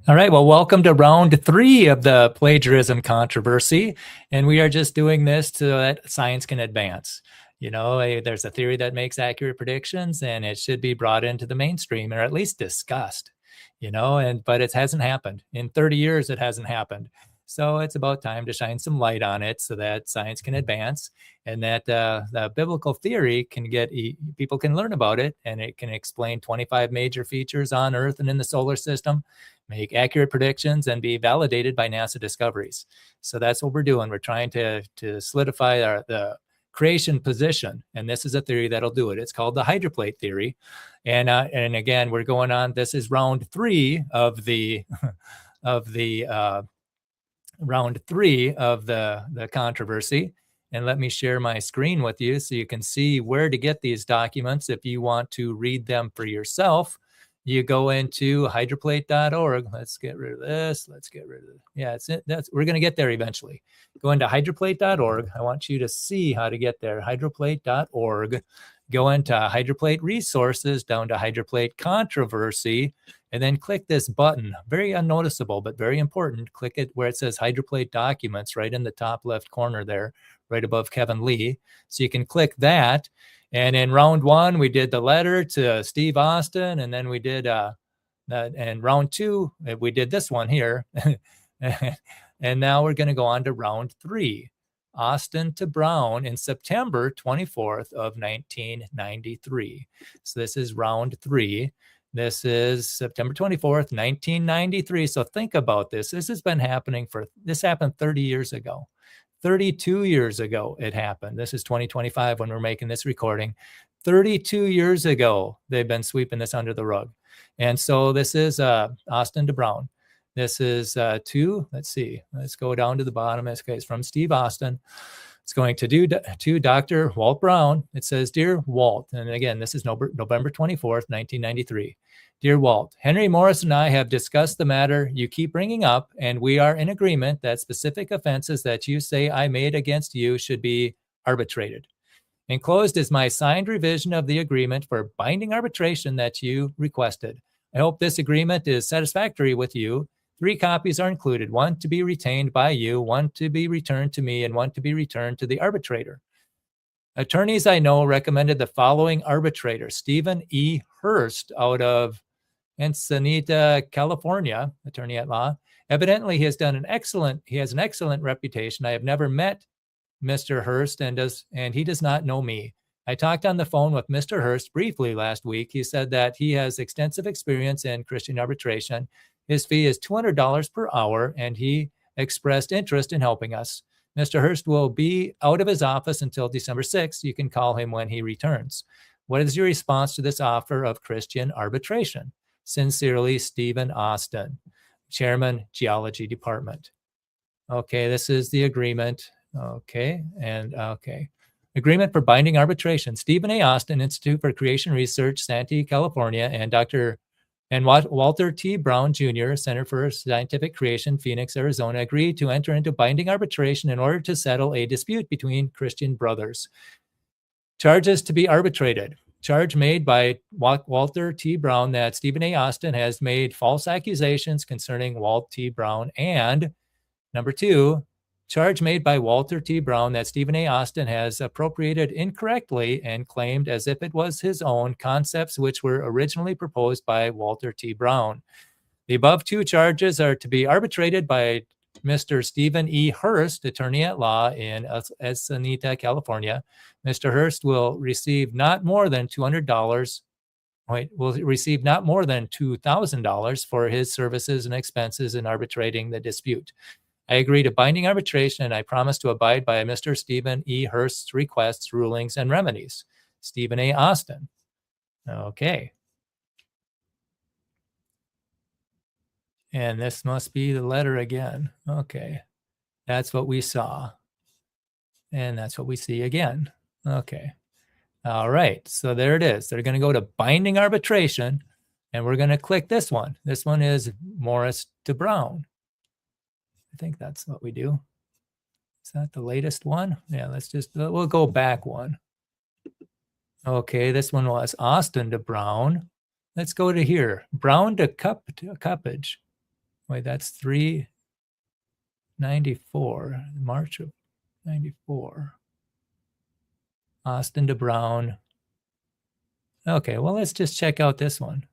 All right. Well, welcome to round 3 of the plagiarism controversy. And we are just doing this so that science can advance. There's a theory that makes accurate predictions and it should be brought into the mainstream or at least discussed, but it hasn't happened. In 30 years, it hasn't happened. So it's about time to shine some light on it so that science can advance and that the biblical theory people can learn about it, and it can explain 25 major features on Earth and in the solar system, make accurate predictions, and be validated by NASA discoveries. So that's what we're doing. We're trying to solidify the creation position, and this is a theory that'll do it. It's called the hydroplate theory, and again, we're going on. This is round 3 of the of the round 3 of the controversy. And let me share my screen with you so you can see where to get these documents if you want to read them for yourself. You go into hydroplate.org. Let's get rid of this. Let's get rid of it. Yeah, we're going to get there eventually. Go into hydroplate.org. I want you to see how to get there. Hydroplate.org. Go into hydroplate resources, down to hydroplate controversy, and then click this button. Very unnoticeable, but very important. Click it where it says hydroplate documents, right in the top left corner there, right above Kevin Lee. So you can click that. And in round 1, we did the letter to Steve Austin, and then we did and round 2, we did this one here. And now we're going to go on to round 3, Austin to Brown, in September 24th of 1993. So this is round 3. This is September 24th, 1993. So think about this. This happened 30 years ago. 32 years ago, it happened. This is 2025 when we're making this recording. 32 years ago, they've been sweeping this under the rug. And so this is Austin to Brown. This is let's see, let's go down to the bottom. It's from Steve Austin. It's going to Dr. Walt Brown. It says, "Dear Walt," and again, this is November 24th, 1993. "Dear Walt, Henry Morris and I have discussed the matter you keep bringing up, and we are in agreement that specific offenses that you say I made against you should be arbitrated. Enclosed is my signed revision of the agreement for binding arbitration that you requested. I hope this agreement is satisfactory with you. 3 copies are included, 1 to be retained by you, 1 to be returned to me, and 1 to be returned to the arbitrator. Attorneys I know recommended the following arbitrator: Stephen E. Hurst out of Encinita, California, attorney at law. Evidently, he has an excellent reputation. I have never met Mr. Hurst, and he does not know me. I talked on the phone with Mr. Hurst briefly last week. He said that he has extensive experience in Christian arbitration. His fee is $200 per hour, and he expressed interest in helping us. Mr. Hurst will be out of his office until December 6th. You can call him when he returns. What is your response to this offer of Christian arbitration? Sincerely, Stephen Austin, Chairman, Geology Department." Okay, this is the agreement. Okay, and okay. Agreement for binding arbitration. Stephen A. Austin, Institute for Creation Research, Santee, California, and Walter T. Brown Jr., Center for Scientific Creation, Phoenix, Arizona, agreed to enter into binding arbitration in order to settle a dispute between Christian brothers. Charges to be arbitrated. Charge made by Walter T. Brown that Stephen A. Austin has made false accusations concerning Walt T. Brown. And number 2, charge made by Walter T. Brown that Stephen A. Austin has appropriated incorrectly and claimed as if it was his own concepts which were originally proposed by Walter T. Brown. The above 2 charges are to be arbitrated by Mr. Stephen E. Hurst, attorney at law in Encinita, California. Mr. Hurst will receive not more than $200. Will receive not more than $2,000 for his services and expenses in arbitrating the dispute. I agree to binding arbitration, and I promise to abide by Mr. Stephen E. Hurst's requests, rulings, and remedies. Stephen A. Austin. Okay. And this must be the letter again. Okay. That's what we saw. And that's what we see again. Okay. All right. So there it is. They're going to go to binding arbitration, and we're going to click this one. This one is Morris to Brown. I think that's what we do. Is that the latest one? Yeah, we'll go back one. Okay, this one was Austin to Brown. Let's go to here. Brown to Cuppage. Wait, that's 394, March of 94. Austin to Brown. Okay, well, let's just check out this one.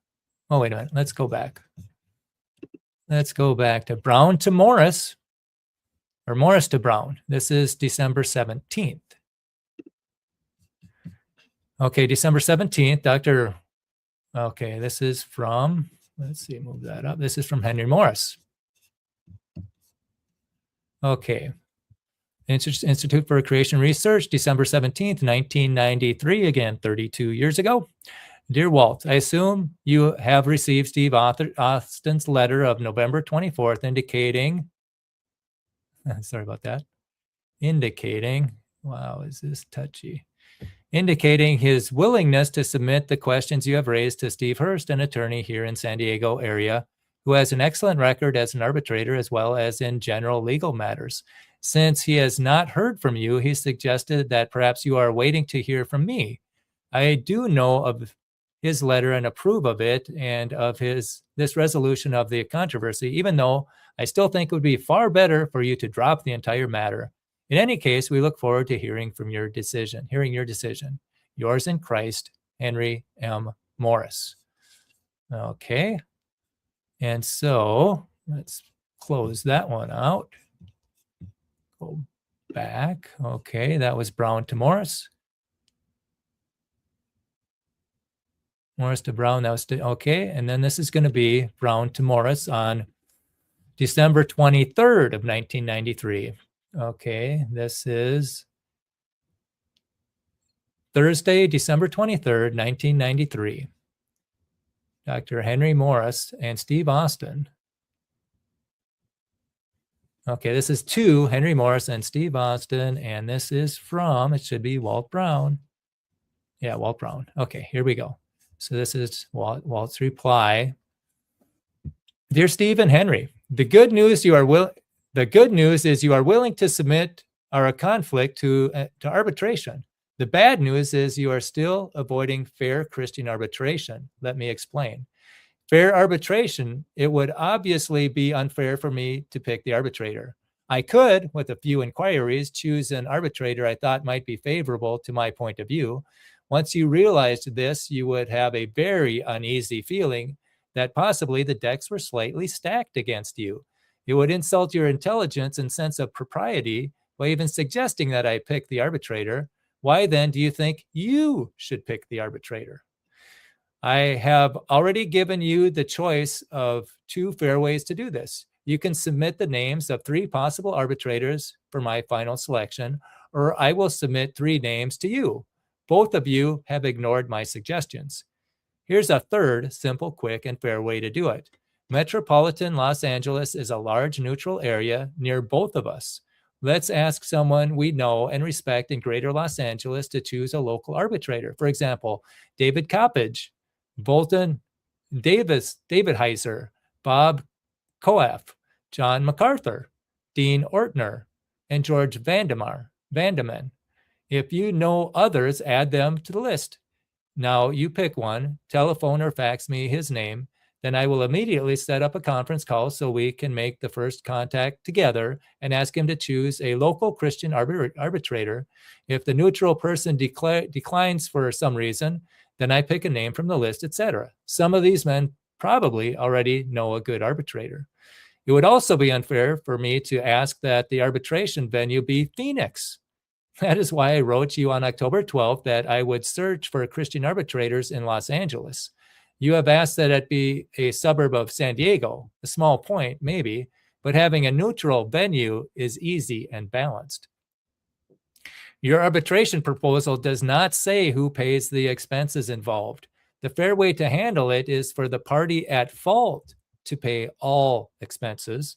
Oh, wait a minute. Let's go back. Let's go back to Brown to Morris, or Morris to Brown. This is December 17th. Okay, December 17th, Dr. Okay, this is from, let's see, move that up. This is from Henry Morris. Okay. Institute for Creation Research, December 17th, 1993, again, 32 years ago. Dear Walt, I assume you have received Steve Austin's letter of November 24th indicating, sorry about that, indicating, wow, is this touchy? Indicating his willingness to submit the questions you have raised to Steve Hurst, an attorney here in San Diego area, who has an excellent record as an arbitrator as well as in general legal matters. Since he has not heard from you, he suggested that perhaps you are waiting to hear from me. I do know of his letter and approve of it and of this resolution of the controversy, even though I still think it would be far better for you to drop the entire matter. In any case, we look forward to hearing your decision. Yours in Christ, Henry M. Morris. Okay. And so let's close that one out. Go back. Okay, that was Brown to Morris. Morris to Brown, that was okay. And then this is going to be Brown to Morris on December 23rd of 1993. Okay, this is Thursday, December 23rd, 1993. Dr. Henry Morris and Steve Austin. Okay, this is to Henry Morris and Steve Austin, and this is from, it should be Walt Brown. Yeah, Walt Brown. Okay, here we go. So this is Walt's reply. Dear Steve and Henry, the good news is you are willing to submit our conflict to arbitration. The bad news is you are still avoiding fair Christian arbitration. Let me explain. Fair arbitration, it would obviously be unfair for me to pick the arbitrator. I could, with a few inquiries, choose an arbitrator I thought might be favorable to my point of view. Once you realized this, you would have a very uneasy feeling that possibly the decks were slightly stacked against you. It would insult your intelligence and sense of propriety by even suggesting that I pick the arbitrator. Why then do you think you should pick the arbitrator? I have already given you the choice of two fair ways to do this. You can submit the names of 3 possible arbitrators for my final selection, or I will submit 3 names to you. Both of you have ignored my suggestions. Here's a third simple, quick, and fair way to do it. Metropolitan Los Angeles is a large neutral area near both of us. Let's ask someone we know and respect in Greater Los Angeles to choose a local arbitrator. For example, David Coppage, Bolton Davis, David Heiser, Bob Coaf, John MacArthur, Dean Ortner, and George Vandeman. If you know others, add them to the list. Now you pick one, telephone or fax me his name, then I will immediately set up a conference call so we can make the first contact together and ask him to choose a local Christian arbitrator. If the neutral person declines for some reason, then I pick a name from the list, etc. Some of these men probably already know a good arbitrator. It would also be unfair for me to ask that the arbitration venue be Phoenix. That is why I wrote you on October 12th that I would search for Christian arbitrators in Los Angeles. You have asked that it be a suburb of San Diego, a small point, maybe, but having a neutral venue is easy and balanced. Your arbitration proposal does not say who pays the expenses involved. The fair way to handle it is for the party at fault to pay all expenses.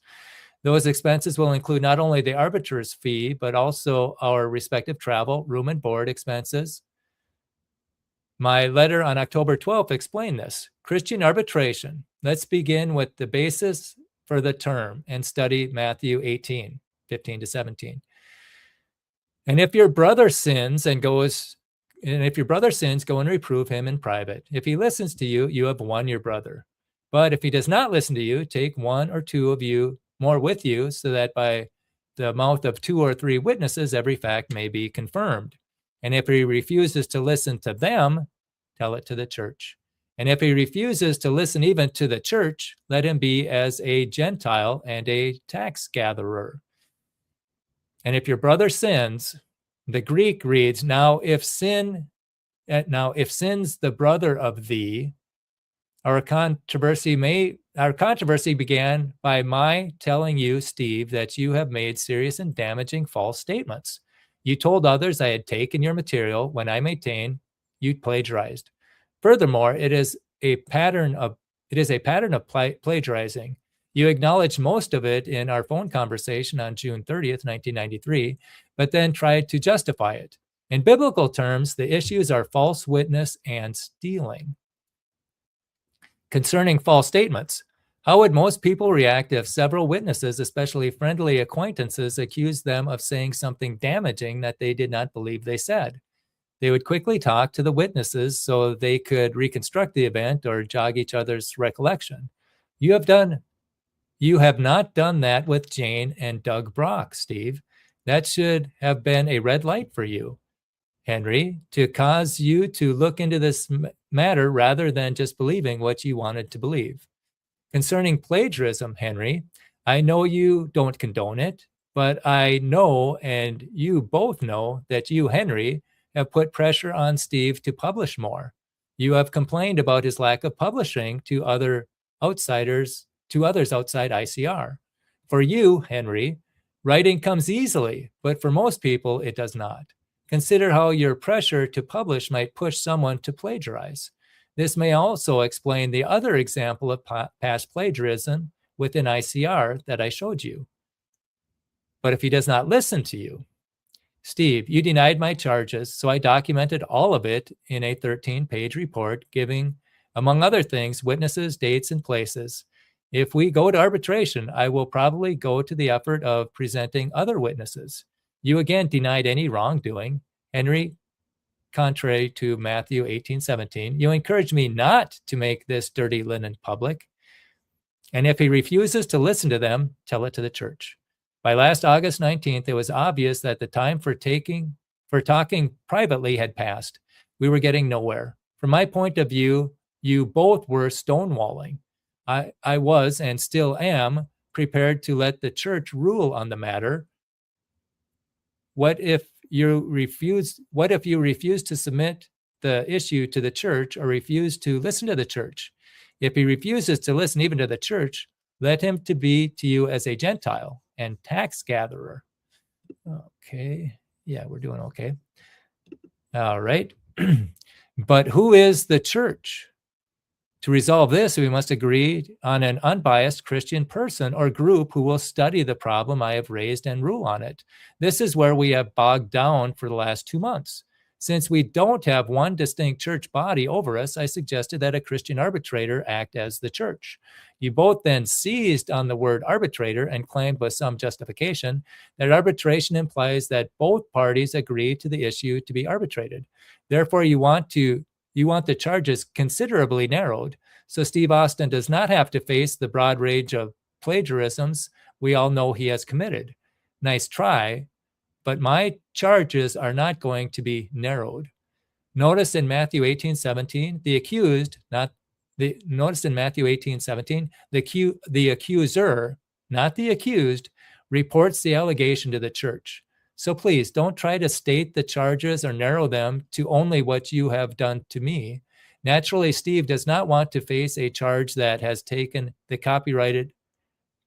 Those expenses will include not only the arbitrator's fee, but also our respective travel, room and board expenses. My letter on October 12th explained this. Christian arbitration. Let's begin with the basis for the term and study Matthew 18, 15 to 17. And if your brother sins, go and reprove him in private. If he listens to you, you have won your brother. But if he does not listen to you, take one or two of you more with you, so that by the mouth of 2 or 3 witnesses, every fact may be confirmed. And if he refuses to listen to them, tell it to the church. And if he refuses to listen even to the church, let him be as a Gentile and a tax gatherer. And if your brother sins, the Greek reads, now if sins the brother of thee, our controversy began by my telling you, Steve, that you have made serious and damaging false statements. You told others I had taken your material when I maintain you plagiarized. Furthermore, it is a pattern of plagiarizing. You acknowledged most of it in our phone conversation on June 30th, 1993, but then tried to justify it. In biblical terms, the issues are false witness and stealing. Concerning false statements, how would most people react if several witnesses, especially friendly acquaintances, accused them of saying something damaging that they did not believe they said? They would quickly talk to the witnesses so they could reconstruct the event or jog each other's recollection. You have not done that with Jane and Doug Brock, Steve. That should have been a red light for you, Henry, to cause you to look into this matter rather than just believing what you wanted to believe. Concerning plagiarism, Henry, I know you don't condone it, but I know, and you both know, that you, Henry, have put pressure on Steve to publish more. You have complained about his lack of publishing to others outside ICR. For you, Henry, writing comes easily, but for most people, it does not. Consider how your pressure to publish might push someone to plagiarize. This may also explain the other example of past plagiarism within ICR that I showed you. But if he does not listen to you, Steve, you denied my charges, so I documented all of it in a 13-page report giving, among other things, witnesses, dates, and places. If we go to arbitration, I will probably go to the effort of presenting other witnesses. You again denied any wrongdoing. Henry, contrary to Matthew 18:17, you encourage me not to make this dirty linen public. And if he refuses to listen to them, tell it to the church. By last August 19th, it was obvious that the time for talking privately had passed. We were getting nowhere. From my point of view, you both were stonewalling. I was and still am prepared to let the church rule on the matter. What if you refuse to submit the issue to the church or refuse to listen to the church? If he refuses to listen even to the church, let him to be to you as a Gentile and tax gatherer. Okay. Yeah, we're doing okay. All right. But who is the church? To resolve this, we must agree on an unbiased Christian person or group who will study the problem I have raised and rule on it. This is where we have bogged down for the last 2 months. Since we don't have one distinct church body over us, I suggested that a Christian arbitrator act as the church. You both then seized on the word arbitrator and claimed with some justification that arbitration implies that both parties agree to the issue to be arbitrated. Therefore, you want the charges considerably narrowed, so Steve Austin does not have to face the broad range of plagiarisms we all know he has committed. Nice try, but my charges are not going to be narrowed. Notice in Matthew 18:17, the accuser, not the accused, reports the allegation to the church. So please don't try to state the charges or narrow them to only what you have done to me. Naturally, Steve does not want to face a charge that has taken and copyrighted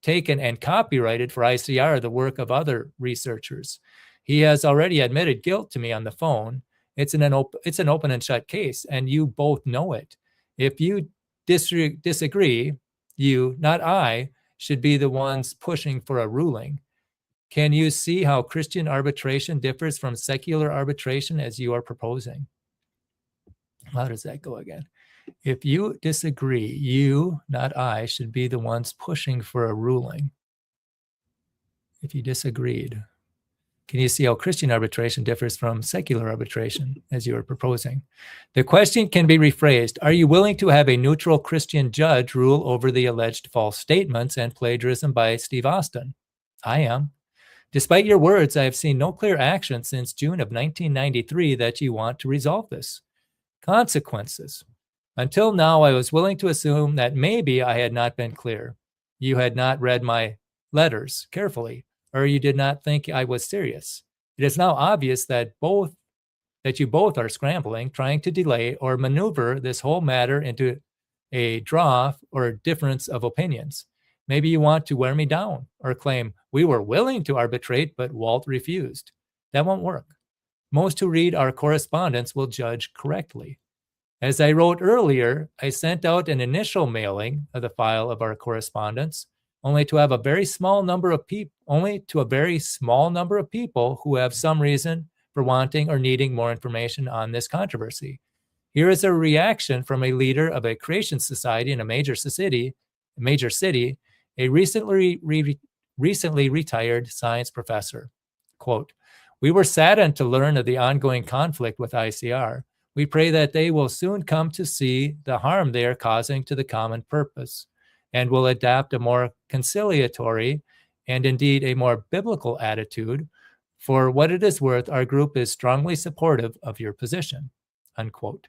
for ICR the work of other researchers. He has already admitted guilt to me on the phone. It's an open and shut case, and you both know it. If you disagree, you, not I, should be the ones pushing for a ruling. Can you see how Christian arbitration differs from secular arbitration as you are proposing? How does that go again? If you disagree, you, not I, should be the ones pushing for a ruling. If you disagreed. Can you see how Christian arbitration differs from secular arbitration, as you are proposing? The question can be rephrased. Are you willing to have a neutral Christian judge rule over the alleged false statements and plagiarism by Steve Austin? I am. Despite your words, I have seen no clear action since June of 1993 that you want to resolve this. Consequences. Until now, I was willing to assume that maybe I had not been clear. You had not read my letters carefully, or you did not think I was serious. It is now obvious that you both are scrambling, trying to delay or maneuver this whole matter into a draw or difference of opinions. Maybe you want to wear me down or claim we were willing to arbitrate, but Walt refused. That won't work. Most who read our correspondence will judge correctly. As I wrote earlier, I sent out an initial mailing of the file of our correspondence, only to a very small number of people who have some reason for wanting or needing more information on this controversy. Here is a reaction from a leader of a creation society in a major city, a recently retired science professor. Quote, "We were saddened to learn of the ongoing conflict with ICR. We pray that they will soon come to see the harm they are causing to the common purpose and will adopt a more conciliatory and indeed a more biblical attitude. For what it is worth, our group is strongly supportive of your position." Unquote.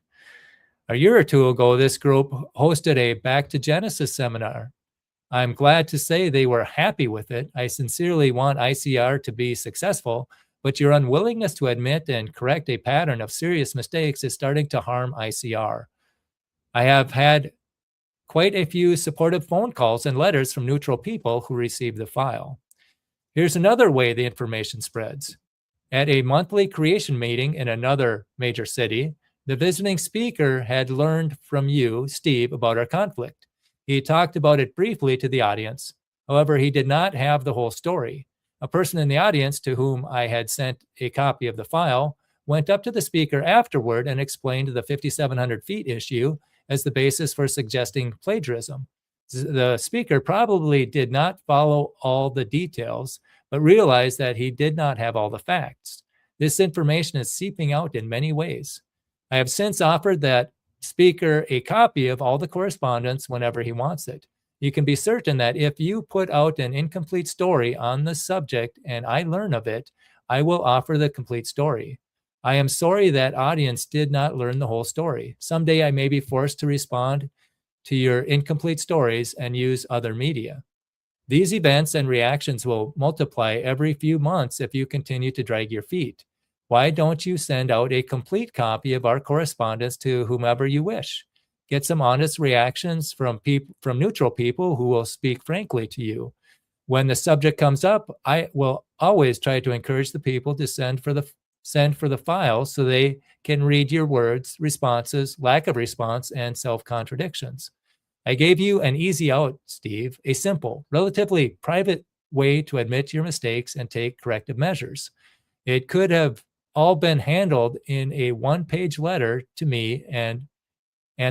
A year or two ago, this group hosted a Back to Genesis seminar. I'm glad to say they were happy with it. I sincerely want ICR to be successful, but your unwillingness to admit and correct a pattern of serious mistakes is starting to harm ICR. I have had quite a few supportive phone calls and letters from neutral people who received the file. Here's another way the information spreads. At a monthly creation meeting in another major city, the visiting speaker had learned from you, Steve, about our conflict. He talked about it briefly to the audience. However, he did not have the whole story. A person in the audience to whom I had sent a copy of the file went up to the speaker afterward and explained the 5,700 feet issue as the basis for suggesting plagiarism. The speaker probably did not follow all the details, but realized that he did not have all the facts. This information is seeping out in many ways. I have since offered that speaker a copy of all the correspondence whenever he wants it. You can be certain that if you put out an incomplete story on the subject and I learn of it, I will offer the complete story. I am sorry that audience did not learn the whole story. Someday I may be forced to respond to your incomplete stories and use other media. These events and reactions will multiply every few months if you continue to drag your feet. Why don't you send out a complete copy of our correspondence to whomever you wish? Get some honest reactions from neutral people who will speak frankly to you. When the subject comes up, I will always try to encourage the people to send for the file so they can read your words, responses, lack of response, and self-contradictions. I gave you an easy out, Steve, a simple, relatively private way to admit your mistakes and take corrective measures. It could have all been handled in a one-page letter to me and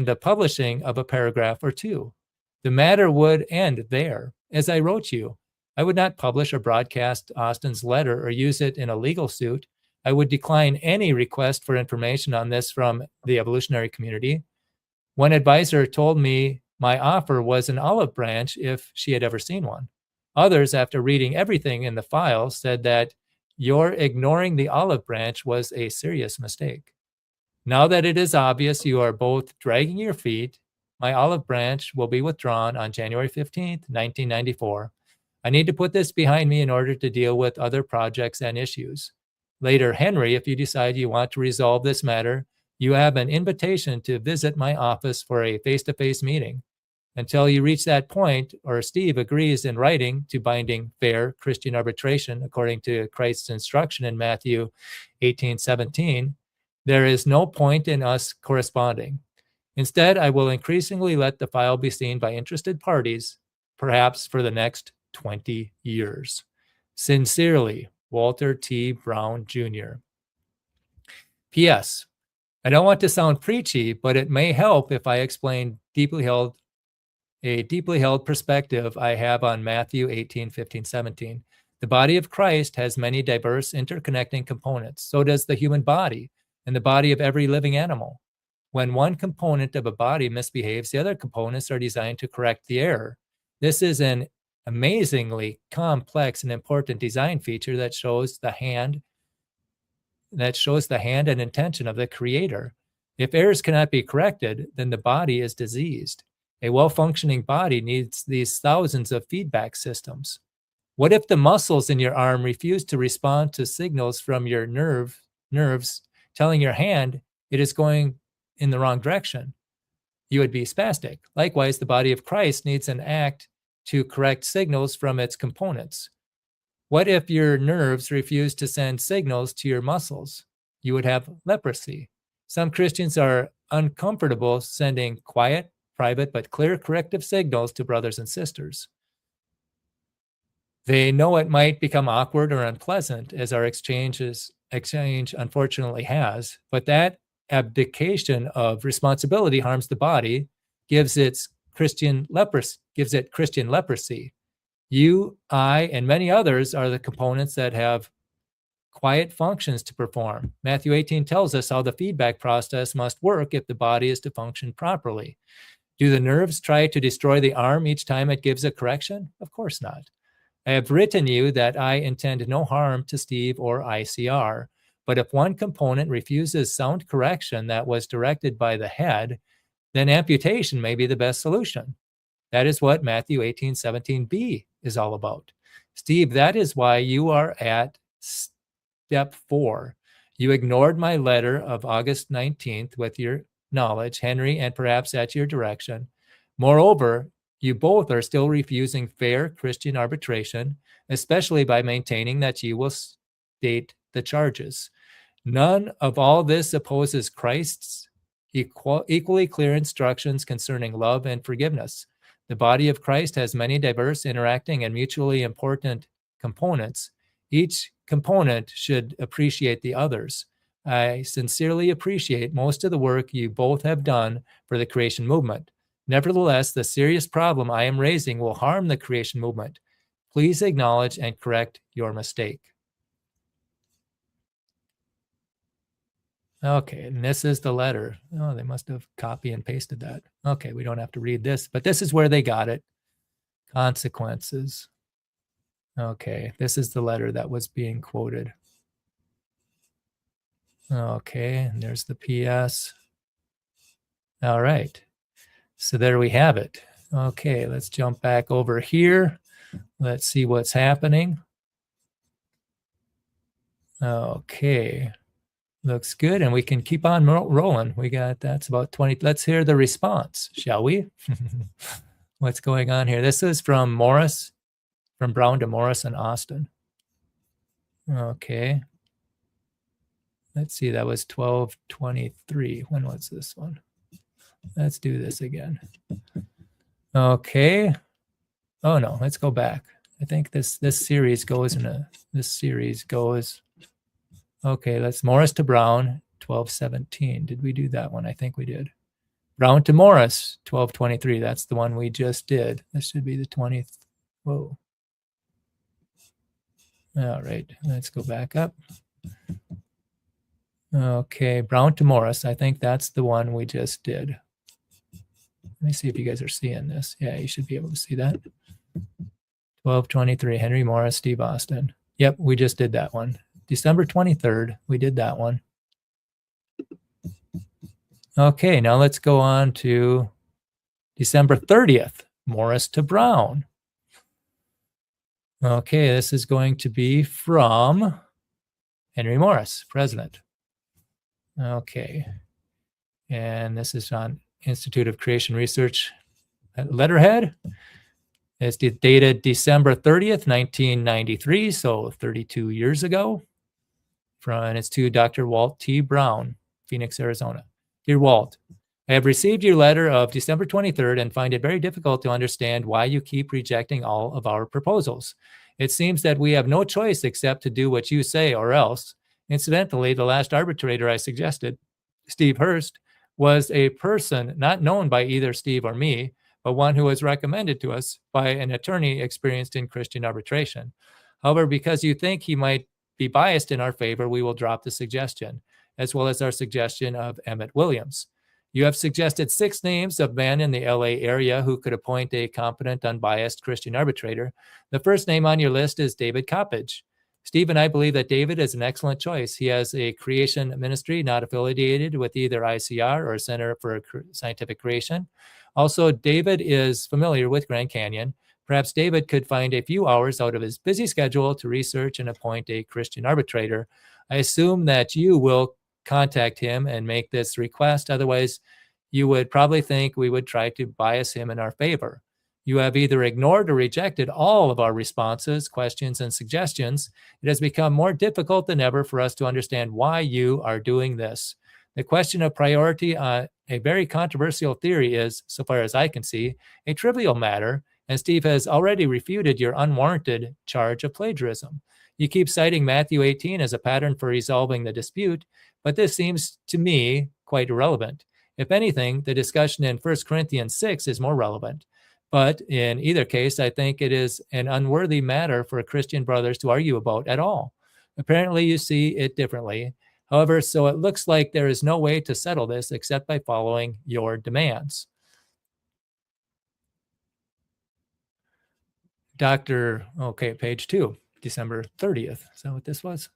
the publishing of a paragraph or two. The matter would end there. As I wrote you, I would not publish or broadcast Austin's letter or use it in a legal suit. I would decline any request for information on this from the evolutionary community. One advisor told me my offer was an olive branch if she had ever seen one. Others, after reading everything in the file, said that your ignoring the olive branch was a serious mistake. Now that it is obvious you are both dragging your feet, my olive branch will be withdrawn on January 15th, 1994. I need to put this behind me in order to deal with other projects and issues. Later, Henry, if you decide you want to resolve this matter, you have an invitation to visit my office for a face-to-face meeting. Until you reach that point, or Steve agrees in writing to binding fair Christian arbitration according to Christ's instruction in Matthew 18:17, there is no point in us corresponding. Instead, I will increasingly let the file be seen by interested parties, perhaps for the next 20 years. Sincerely, Walter T. Brown, Jr. P.S. I don't want to sound preachy, but it may help if I explain a deeply held perspective I have on Matthew 18:15, 17. The body of Christ has many diverse interconnecting components. So does the human body and the body of every living animal. When one component of a body misbehaves, the other components are designed to correct the error. This is an amazingly complex and important design feature that shows the hand and intention of the creator. If errors cannot be corrected, then the body is diseased. A well-functioning body needs these thousands of feedback systems. What if the muscles in your arm refuse to respond to signals from your nerves telling your hand it is going in the wrong direction? You would be spastic. Likewise, the body of Christ needs an act to correct signals from its components. What if your nerves refuse to send signals to your muscles? You would have leprosy. Some Christians are uncomfortable sending quiet, private, but clear corrective signals to brothers and sisters. They know it might become awkward or unpleasant, as our exchange unfortunately has, but that abdication of responsibility harms the body, gives it Christian leprosy. You, I, and many others are the components that have quiet functions to perform. Matthew 18 tells us how the feedback process must work if the body is to function properly. Do the nerves try to destroy the arm each time it gives a correction? Of course not. I have written you that I intend no harm to Steve or ICR, but if one component refuses sound correction that was directed by the head, then amputation may be the best solution. That is what Matthew 18:17b is all about. Steve, that is why you are at step 4. You ignored my letter of August 19th with your knowledge, Henry, and perhaps at your direction. Moreover, you both are still refusing fair Christian arbitration, especially by maintaining that you will state the charges. None of all this opposes Christ's equally clear instructions concerning love and forgiveness. The body of Christ has many diverse, interacting, and mutually important components. Each component should appreciate the others. I sincerely appreciate most of the work you both have done for the creation movement. Nevertheless, the serious problem I am raising will harm the creation movement. Please acknowledge and correct your mistake. Okay, and this is the letter. Oh, they must have copy and pasted that. Okay, we don't have to read this, but this is where they got it. Consequences. Okay, this is the letter that was being quoted. Okay, and there's the PS. All right. So there we have it. Okay, let's jump back over here. Let's see what's happening. Okay, looks good, and we can keep on rolling. That's about 20. Let's hear the response, shall we? What's going on here? This is from Morris, from Brown to Morris and Austin. Okay. Let's see, that was 12:23. When was this one? Let's do this again. Okay. Oh no, let's go back. I think this series goes okay, let's Morris to Brown, 12:17. Did we do that one? I think we did. Brown to Morris, 12:23. That's the one we just did. This should be the 20th. Whoa. All right, let's go back up. Okay, Brown to Morris. I think that's the one we just did. Let me see if you guys are seeing this. Yeah, you should be able to see that. 12:23, Henry Morris, Steve Austin. Yep, we just did that one. December 23rd, we did that one. Okay, now let's go on to December 30th, Morris to Brown. Okay, this is going to be from Henry Morris, President. Okay, and this is on Institute of Creation Research letterhead. It's dated December 30th, 1993, so 32 years ago. And it's to Dr. Walt T. Brown, Phoenix, Arizona. Dear Walt, I have received your letter of December 23rd and find it very difficult to understand why you keep rejecting all of our proposals. It seems that we have no choice except to do what you say or else. Incidentally, the last arbitrator I suggested, Steve Hurst, was a person not known by either Steve or me, but one who was recommended to us by an attorney experienced in Christian arbitration. However, because you think he might be biased in our favor, we will drop the suggestion, as well as our suggestion of Emmett Williams. You have suggested 6 names of men in the LA area who could appoint a competent, unbiased Christian arbitrator. The first name on your list is David Coppage. Steve and I believe that David is an excellent choice. He has a creation ministry not affiliated with either ICR or Center for Scientific Creation. Also, David is familiar with Grand Canyon. Perhaps David could find a few hours out of his busy schedule to research and appoint a Christian arbitrator. I assume that you will contact him and make this request. Otherwise, you would probably think we would try to bias him in our favor. You have either ignored or rejected all of our responses, questions, and suggestions. It has become more difficult than ever for us to understand why you are doing this. The question of priority on a very controversial theory is, so far as I can see, a trivial matter, and Steve has already refuted your unwarranted charge of plagiarism. You keep citing Matthew 18 as a pattern for resolving the dispute, but this seems to me quite irrelevant. If anything, the discussion in 1 Corinthians 6 is more relevant. But in either case, I think it is an unworthy matter for Christian brothers to argue about at all. Apparently, you see it differently. However, so it looks like there is no way to settle this except by following your demands. Page 2, December 30th. Is that what this was?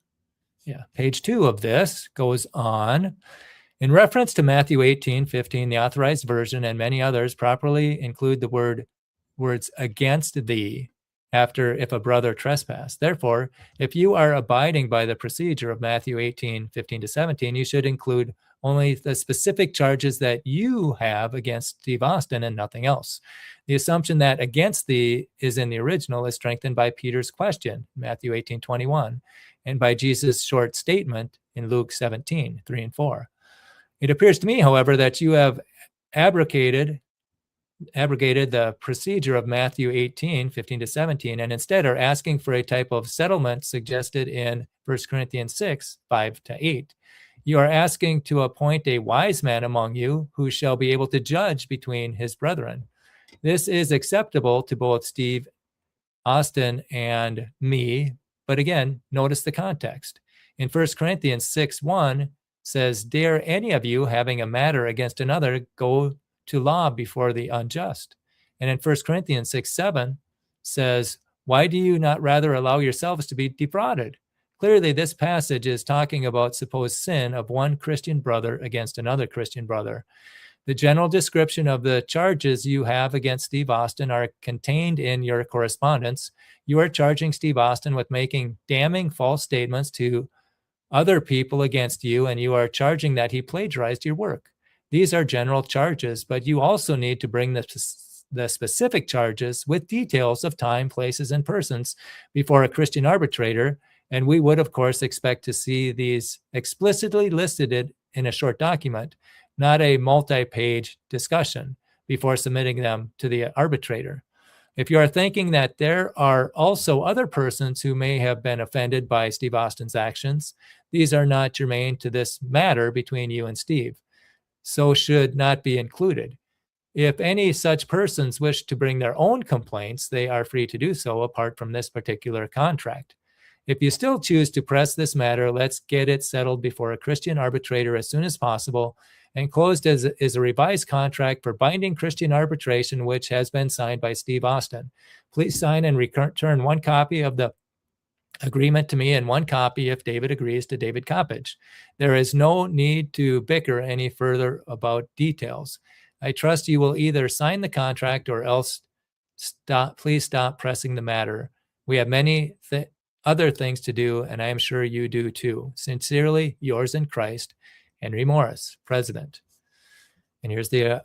Yeah, page 2 of this goes on. In reference to Matthew 18:15, the Authorized Version and many others properly include the words against thee after if a brother trespass. Therefore, if you are abiding by the procedure of Matthew 18:15-17, you should include only the specific charges that you have against Steve Austin and nothing else. The assumption that against thee is in the original is strengthened by Peter's question, Matthew 18:21, and by Jesus' short statement in Luke 17:3 and 4. It appears to me, however, that you have abrogated the procedure of Matthew 18:15-17, and instead are asking for a type of settlement suggested in 1 Corinthians 6:5-8. You are asking to appoint a wise man among you who shall be able to judge between his brethren. This is acceptable to both Steve Austin and me, but again, notice the context. In 1 Corinthians 6:1 says, dare any of you having a matter against another go to law before the unjust. And in 1 Corinthians 6:7 says, why do you not rather allow yourselves to be defrauded? Clearly, this passage is talking about supposed sin of one Christian brother against another Christian brother. The general description of the charges you have against Steve Austin are contained in your correspondence. You are charging Steve Austin with making damning false statements to other people against you, and you are charging that he plagiarized your work. These are general charges, but you also need to bring the specific charges with details of time, places, and persons before a Christian arbitrator, and we would, of course, expect to see these explicitly listed in a short document, not a multi-page discussion, before submitting them to the arbitrator. If you are thinking that there are also other persons who may have been offended by Steve Austin's actions, these are not germane to this matter between you and Steve, so should not be included. If any such persons wish to bring their own complaints, they are free to do so apart from this particular contract. If you still choose to press this matter, let's get it settled before a Christian arbitrator as soon as possible. Enclosed is a revised contract for binding Christian arbitration, which has been signed by Steve Austin. Please sign and return one copy of the agreement to me and one copy, if David agrees, to David Coppage. There is no need to bicker any further about details. I trust you will either sign the contract or else please stop pressing the matter. We have many other things to do, and I am sure you do too. Sincerely, yours in Christ, Henry Morris, President. And here's the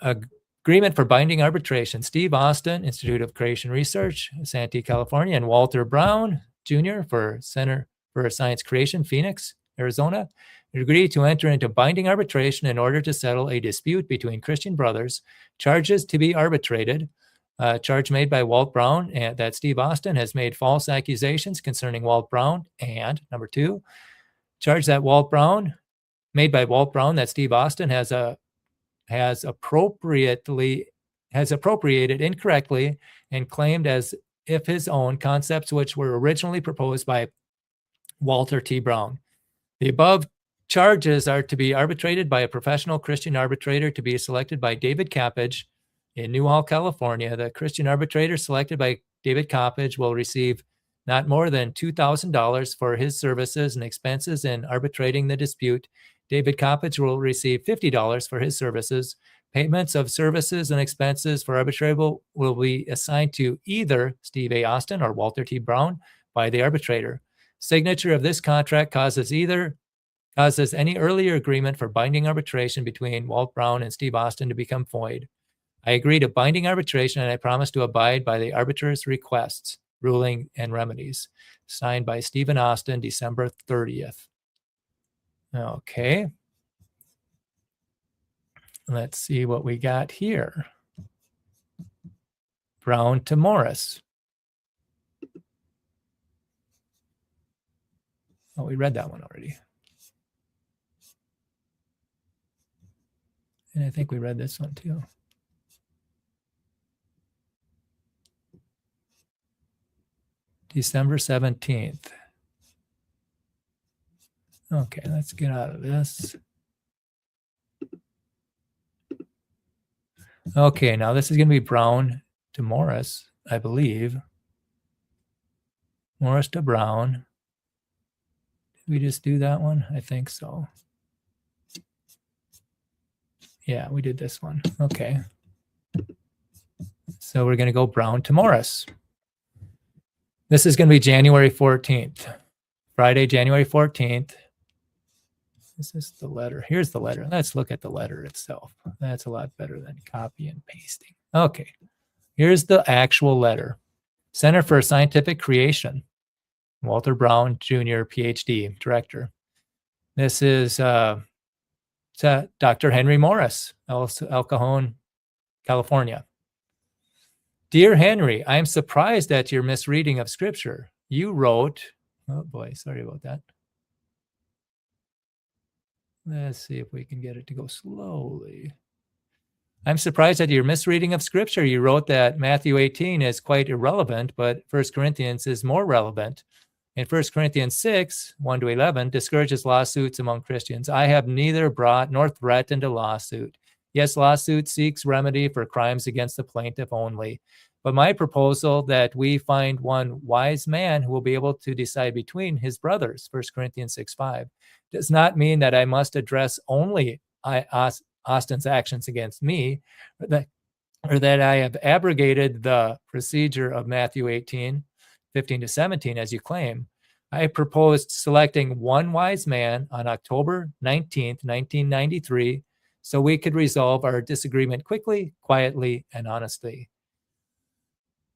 agreement for binding arbitration. Steve Austin, Institute of Creation Research, Santee, California, and Walter Brown, Jr. for Center for Science Creation, Phoenix, Arizona, agree to enter into binding arbitration in order to settle a dispute between Christian brothers. Charges to be arbitrated. Charge made by Walt Brown and that Steve Austin has made false accusations concerning Walt Brown. And number 2, charge that made by Walt Brown that Steve Austin has appropriated incorrectly and claimed as if his own concepts, which were originally proposed by Walter T. Brown. The above charges are to be arbitrated by a professional Christian arbitrator to be selected by David Coppage in Newhall, California. The Christian arbitrator selected by David Coppage will receive not more than $2,000 for his services and expenses in arbitrating the dispute. David Coppage will receive $50 for his services. Payments of services and expenses for arbitration will be assigned to either Steve A. Austin or Walter T. Brown by the arbitrator. Signature of this contract causes any earlier agreement for binding arbitration between Walt Brown and Steve Austin to become void. I agree to binding arbitration, and I promise to abide by the arbitrator's requests, ruling, and remedies. Signed by Stephen Austin, December 30th. Okay. Let's see what we got here. Brown to Morris. Oh, we read that one already. And I think we read this one too. December 17th. Okay, let's get out of this. Okay, now this is going to be Brown to Morris, I believe. Morris to Brown. Did we just do that one? I think so. Yeah, we did this one. Okay. So we're going to go Brown to Morris. This is going to be January 14th. Friday, January 14th. This is the letter. Here's the letter. Let's look at the letter itself. That's a lot better than copy and pasting. Okay. Here's the actual letter. Center for Scientific Creation. Walter Brown, Jr., PhD, Director. This is Dr. Henry Morris, El Cajon, California. Dear Henry, I am surprised at your misreading of Scripture. You wrote, oh boy, sorry about that. Let's see if we can get it to go slowly. I'm surprised at your misreading of Scripture. You wrote that Matthew 18 is quite irrelevant, but 1 Corinthians is more relevant. In 1 Corinthians 6, 1-11, discourages lawsuits among Christians. I have neither brought nor threatened a lawsuit. Yes, lawsuit seeks remedy for crimes against the plaintiff only. But my proposal that we find one wise man who will be able to decide between his brothers, 1 Corinthians 6:5, does not mean that I must address only Austin's actions against me, or that I have abrogated the procedure of Matthew 18, 15-17, as you claim. I proposed selecting one wise man on October 19th, 1993, so we could resolve our disagreement quickly, quietly, and honestly.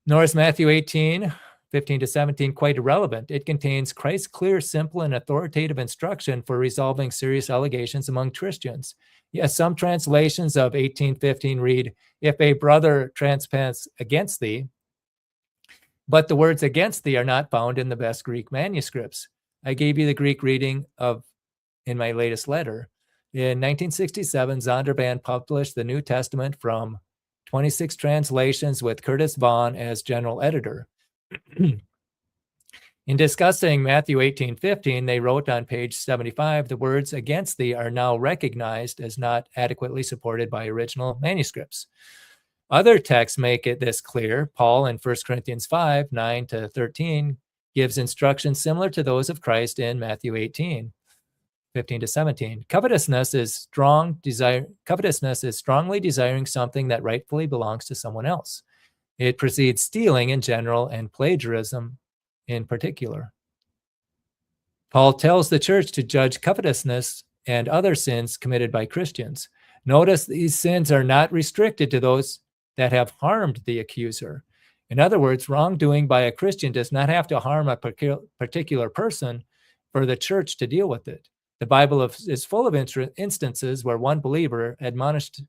Nor is Matthew 18, 15-17 quite irrelevant. It contains Christ's clear, simple, and authoritative instruction for resolving serious allegations among Christians. Yes, some translations of 18:15 read, if a brother transgress against thee, but the words against thee are not found in the best Greek manuscripts. I gave you the Greek reading in my latest letter. In 1967, Zondervan published the New Testament from 26 translations with Curtis Vaughan as general editor. In discussing Matthew 18:15, they wrote on page 75, the words against thee are now recognized as not adequately supported by original manuscripts. Other texts make this clear. Paul in 1 Corinthians 5, 9-13 gives instructions similar to those of Christ in Matthew 18, 15-17. Covetousness is strongly desiring something that rightfully belongs to someone else. It precedes stealing in general and plagiarism in particular. Paul tells the church to judge covetousness and other sins committed by Christians. Notice these sins are not restricted to those that have harmed the accuser. In other words, wrongdoing by a Christian does not have to harm a particular person for the church to deal with it. The Bible is full of instances where one believer admonished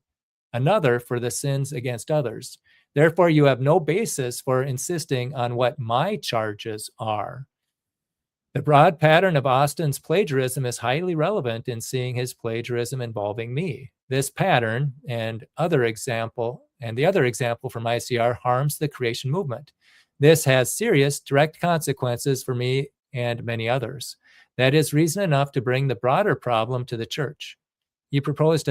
another for the sins against others. Therefore, you have no basis for insisting on what my charges are. The broad pattern of Austin's plagiarism is highly relevant in seeing his plagiarism involving me. This pattern and the other example from ICR harms the creation movement. This has serious direct consequences for me and many others. That is reason enough to bring the broader problem to the church. You proposed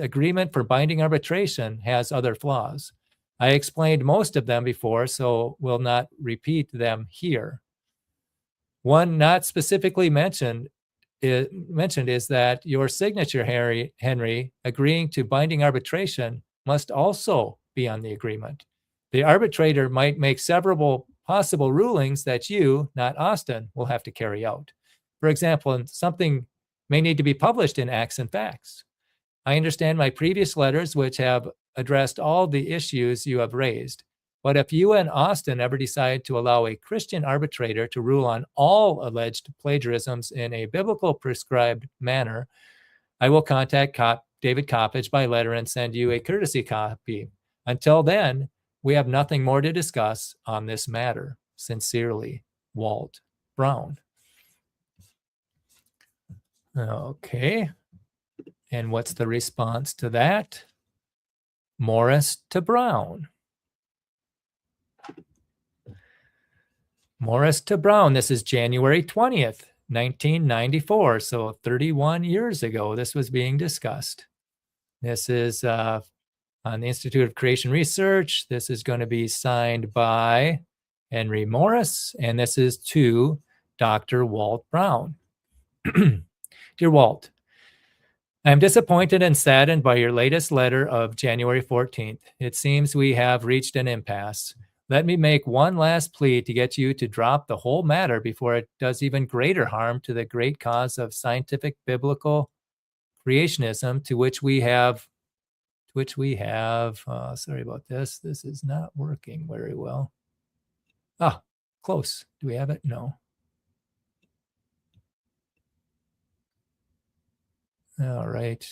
agreement for binding arbitration has other flaws. I explained most of them before, so will not repeat them here. One not specifically mentioned is that your signature, Henry, agreeing to binding arbitration must also be on the agreement. The arbitrator might make several possible rulings that you, not Austin, will have to carry out. For example, something may need to be published in Acts and Facts. I understand my previous letters, which have addressed all the issues you have raised. But if you and Austin ever decide to allow a Christian arbitrator to rule on all alleged plagiarisms in a biblical prescribed manner, I will contact David Coppage by letter and send you a courtesy copy. Until then, we have nothing more to discuss on this matter. Sincerely, Walt Brown. Okay. And what's the response to that? Morris to Brown. Morris to Brown. This is January 20th, 1994. So 31 years ago, this was being discussed. This is on the Institute of Creation Research. This is going to be signed by Henry Morris, and this is to Dr. Walt Brown. Dear Walt, I am disappointed and saddened by your latest letter of January 14th. It seems we have reached an impasse. Let me make one last plea to get you to drop the whole matter before it does even greater harm to the great cause of scientific biblical creationism to which we have, sorry about this. This is not working very well. Ah, close. Do we have it? No. All right.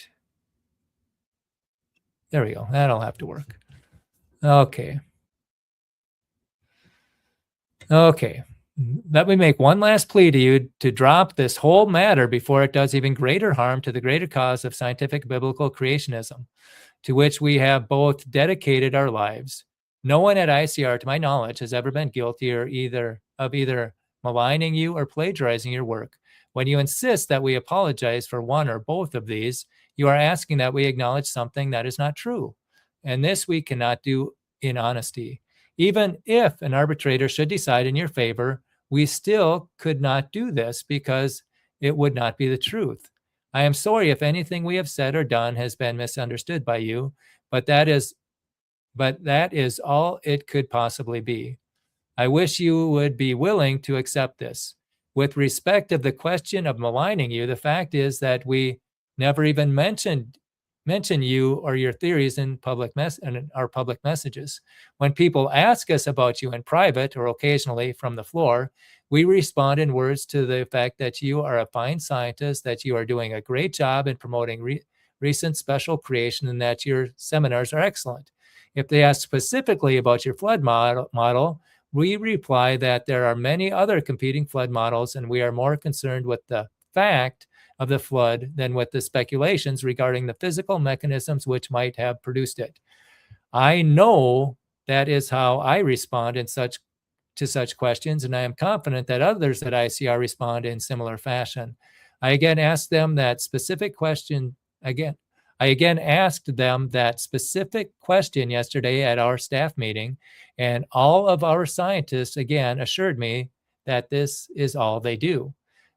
There we go. That'll have to work. Okay. Let me make one last plea to you to drop this whole matter before it does even greater harm to the greater cause of scientific biblical creationism, to which we have both dedicated our lives. No one at ICR, to my knowledge, has ever been guilty of either maligning you or plagiarizing your work. When you insist that we apologize for one or both of these, you are asking that we acknowledge something that is not true. And this we cannot do in honesty. Even if an arbitrator should decide in your favor, we still could not do this because it would not be the truth. I am sorry if anything we have said or done has been misunderstood by you, but that is all it could possibly be. I wish you would be willing to accept this. With respect of the question of maligning you, the fact is that we never even mention you or your theories in our public messages. When people ask us about you in private or occasionally from the floor, we respond in words to the effect that you are a fine scientist, that you are doing a great job in promoting recent special creation, and that your seminars are excellent. If they ask specifically about your flood model, we reply that there are many other competing flood models, and we are more concerned with the fact of the flood than with the speculations regarding the physical mechanisms which might have produced it. I know that is how I respond to such questions, and I am confident that others at ICR respond in similar fashion. I again asked them that specific question yesterday at our staff meeting, and all of our scientists again assured me that this is all they do.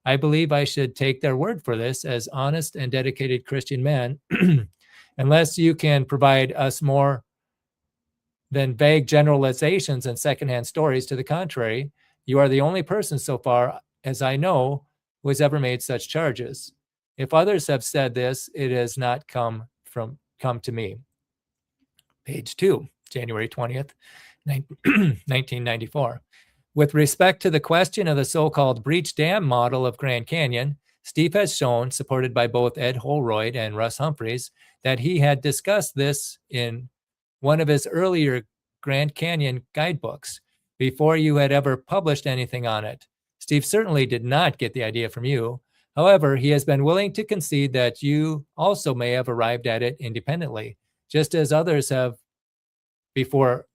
I believe I should take their word for this as honest and dedicated Christian men, unless you can provide us more than vague generalizations and secondhand stories to the contrary. You are the only person so far as I know who has ever made such charges. If others have said this, it has not come to me. Page 2, January 20th, 1994. With respect to the question of the so-called breach dam model of Grand Canyon, Steve has shown, supported by both Ed Holroyd and Russ Humphreys, that he had discussed this in one of his earlier Grand Canyon guidebooks before you had ever published anything on it. Steve certainly did not get the idea from you. However, he has been willing to concede that you also may have arrived at it independently, just as others have before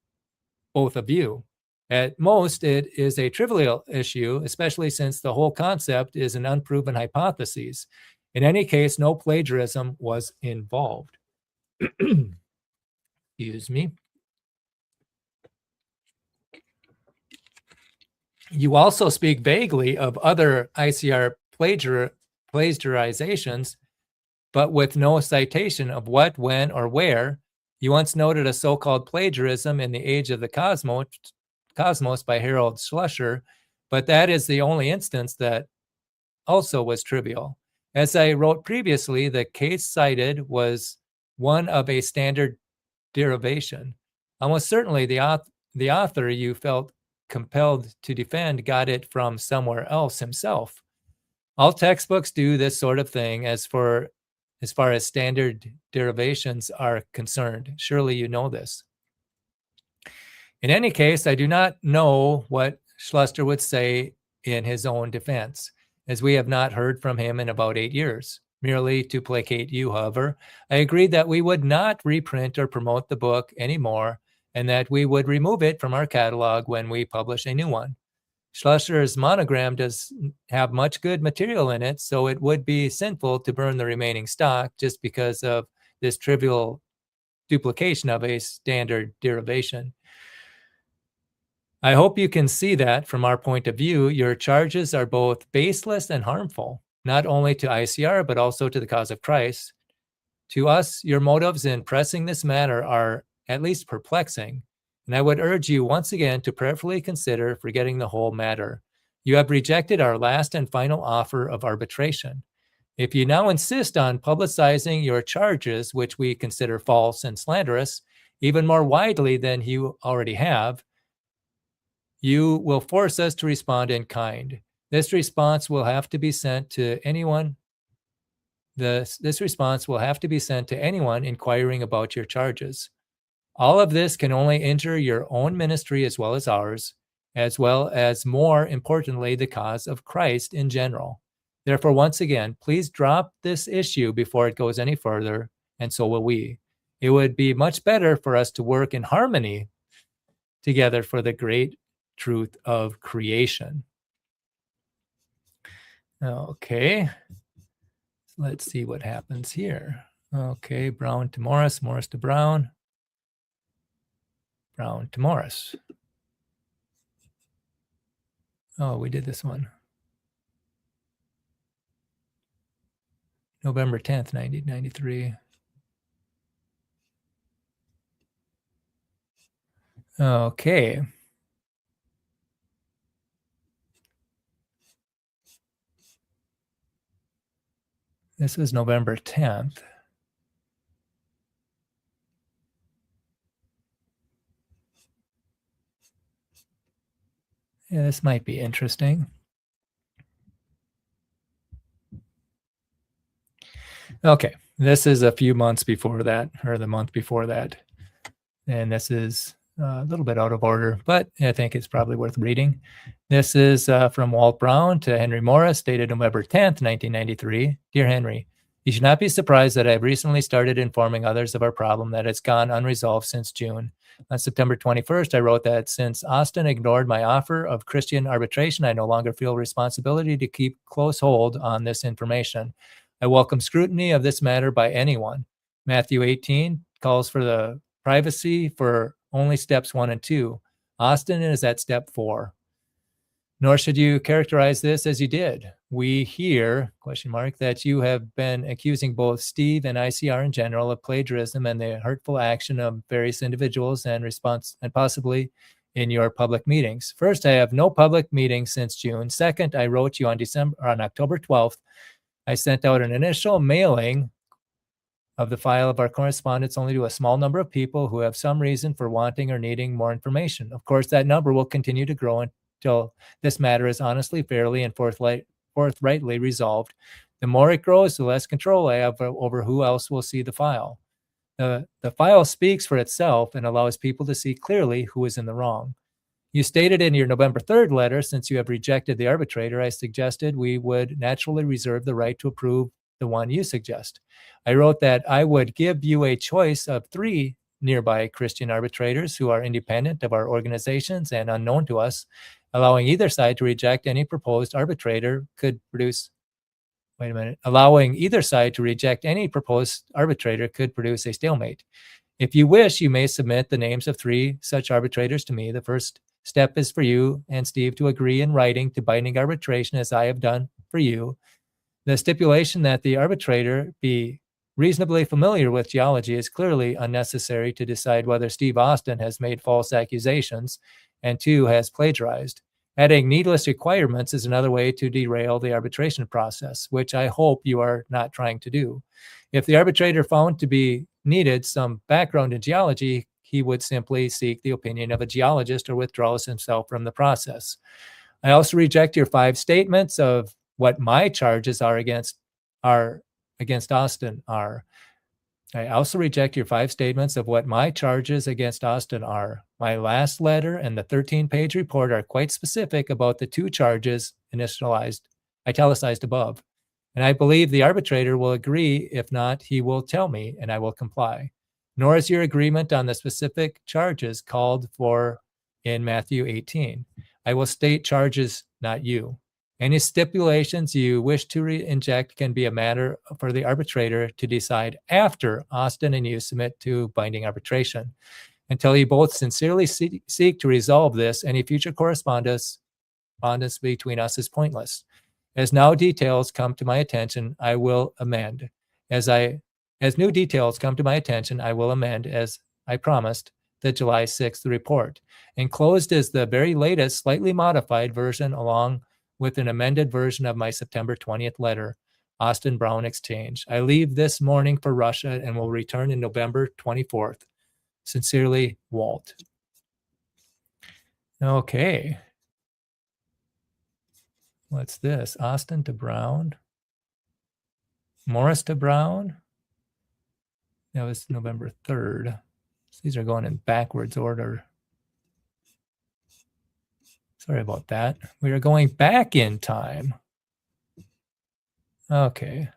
both of you. At most, it is a trivial issue, especially since the whole concept is an unproven hypothesis. In any case, no plagiarism was involved. Excuse me. You also speak vaguely of other ICR plagiarizations, but with no citation of what, when, or where. You once noted a so-called plagiarism in the Age of the Cosmos by Harold Schlusser, but that is the only instance that also was trivial. As I wrote previously, the case cited was one of a standard derivation. Almost certainly the author you felt compelled to defend got it from somewhere else himself. All textbooks do this sort of thing as far as standard derivations are concerned. Surely you know this. In any case, I do not know what Schluster would say in his own defense, as we have not heard from him in about 8 years. Merely to placate you, however, I agreed that we would not reprint or promote the book anymore, and that we would remove it from our catalog when we publish a new one. Schlusser's monogram does have much good material in it, so it would be sinful to burn the remaining stock just because of this trivial duplication of a standard derivation. I hope you can see that from our point of view, your charges are both baseless and harmful, not only to ICR, but also to the cause of Christ. To us, your motives in pressing this matter are at least perplexing, and I would urge you once again to prayerfully consider forgetting the whole matter. You have rejected our last and final offer of arbitration. If you now insist on publicizing your charges, which we consider false and slanderous, even more widely than you already have, you will force us to respond in kind. This response will have to be sent to anyone. This response will have to be sent to anyone inquiring about your charges. All of this can only injure your own ministry as well as more importantly, the cause of Christ in general. Therefore, once again, please drop this issue before it goes any further, and so will we. It would be much better for us to work in harmony together for the great truth of creation. Okay, let's see what happens here. Okay, Brown to Morris, Morris to Brown, Brown to Morris. Oh, we did this one. November 10th, 1993. Okay. This was November 10th. Yeah, this might be interesting. Okay, this is a few months before that, or the month before that. And this is a little bit out of order, but I think it's probably worth reading. This is from Walt Brown to Henry Morris, dated November 10th, 1993. Dear Henry, you should not be surprised that I've recently started informing others of our problem that it's gone unresolved since June. On September 21st, I wrote that since Austin ignored my offer of Christian arbitration, I no longer feel responsibility to keep close hold on this information. I welcome scrutiny of this matter by anyone. Matthew 18 calls for the privacy for only steps 1 and 2. Austin is at step 4. Nor should you characterize this as you did. We hear, ? That you have been accusing both Steve and ICR in general of plagiarism and the hurtful action of various individuals and possibly in your public meetings. First, I have no public meetings since June. Second, I wrote you on October 12th. I sent out an initial mailing of the file of our correspondence only to a small number of people who have some reason for wanting or needing more information. Of course, that number will continue to grow until this matter is honestly, fairly, and forthrightly resolved. The more it grows, the less control I have over who else will see the file. The file speaks for itself and allows people to see clearly who is in the wrong. You stated in your November 3rd letter, since you have rejected the arbitrator, I suggested we would naturally reserve the right to approve the one you suggest. I wrote that I would give you a choice of 3 nearby Christian arbitrators who are independent of our organizations and unknown to us. Allowing either side to reject any proposed arbitrator could produce allowing either side to reject any proposed arbitrator could produce a stalemate. If you wish, you may submit the names of 3 such arbitrators to me. The first step is for you and Steve to agree in writing to binding arbitration as I have done for you. The stipulation that the arbitrator be reasonably familiar with geology is clearly unnecessary to decide whether Steve Austin has made false accusations and 2, has plagiarized. Adding needless requirements is another way to derail the arbitration process, which I hope you are not trying to do. If the arbitrator found to be needed some background in geology, he would simply seek the opinion of a geologist or withdraws himself from the process. I also reject your 5 statements of what my charges are against Austin are. I also reject your 5 statements of what my charges against Austin are. My last letter and the 13-page report are quite specific about the 2 charges italicized above. And I believe the arbitrator will agree. If not, he will tell me and I will comply. Nor is your agreement on the specific charges called for in Matthew 18. I will state charges, not you. Any stipulations you wish to inject can be a matter for the arbitrator to decide after Austin and you submit to binding arbitration. Until you both sincerely seek to resolve this, any future correspondence between us is pointless. As now details come to my attention, I will amend. As new details come to my attention, I will amend, as I promised, the July 6th report. Enclosed is the very latest, slightly modified version along with an amended version of my September 20th letter, Austin Brown Exchange. I leave this morning for Russia and will return in November 24th. Sincerely, Walt. Okay. What's this? Austin to Brown. Morris to Brown. That was November 3rd. So these are going in backwards order. Sorry about that. We are going back in time. Okay.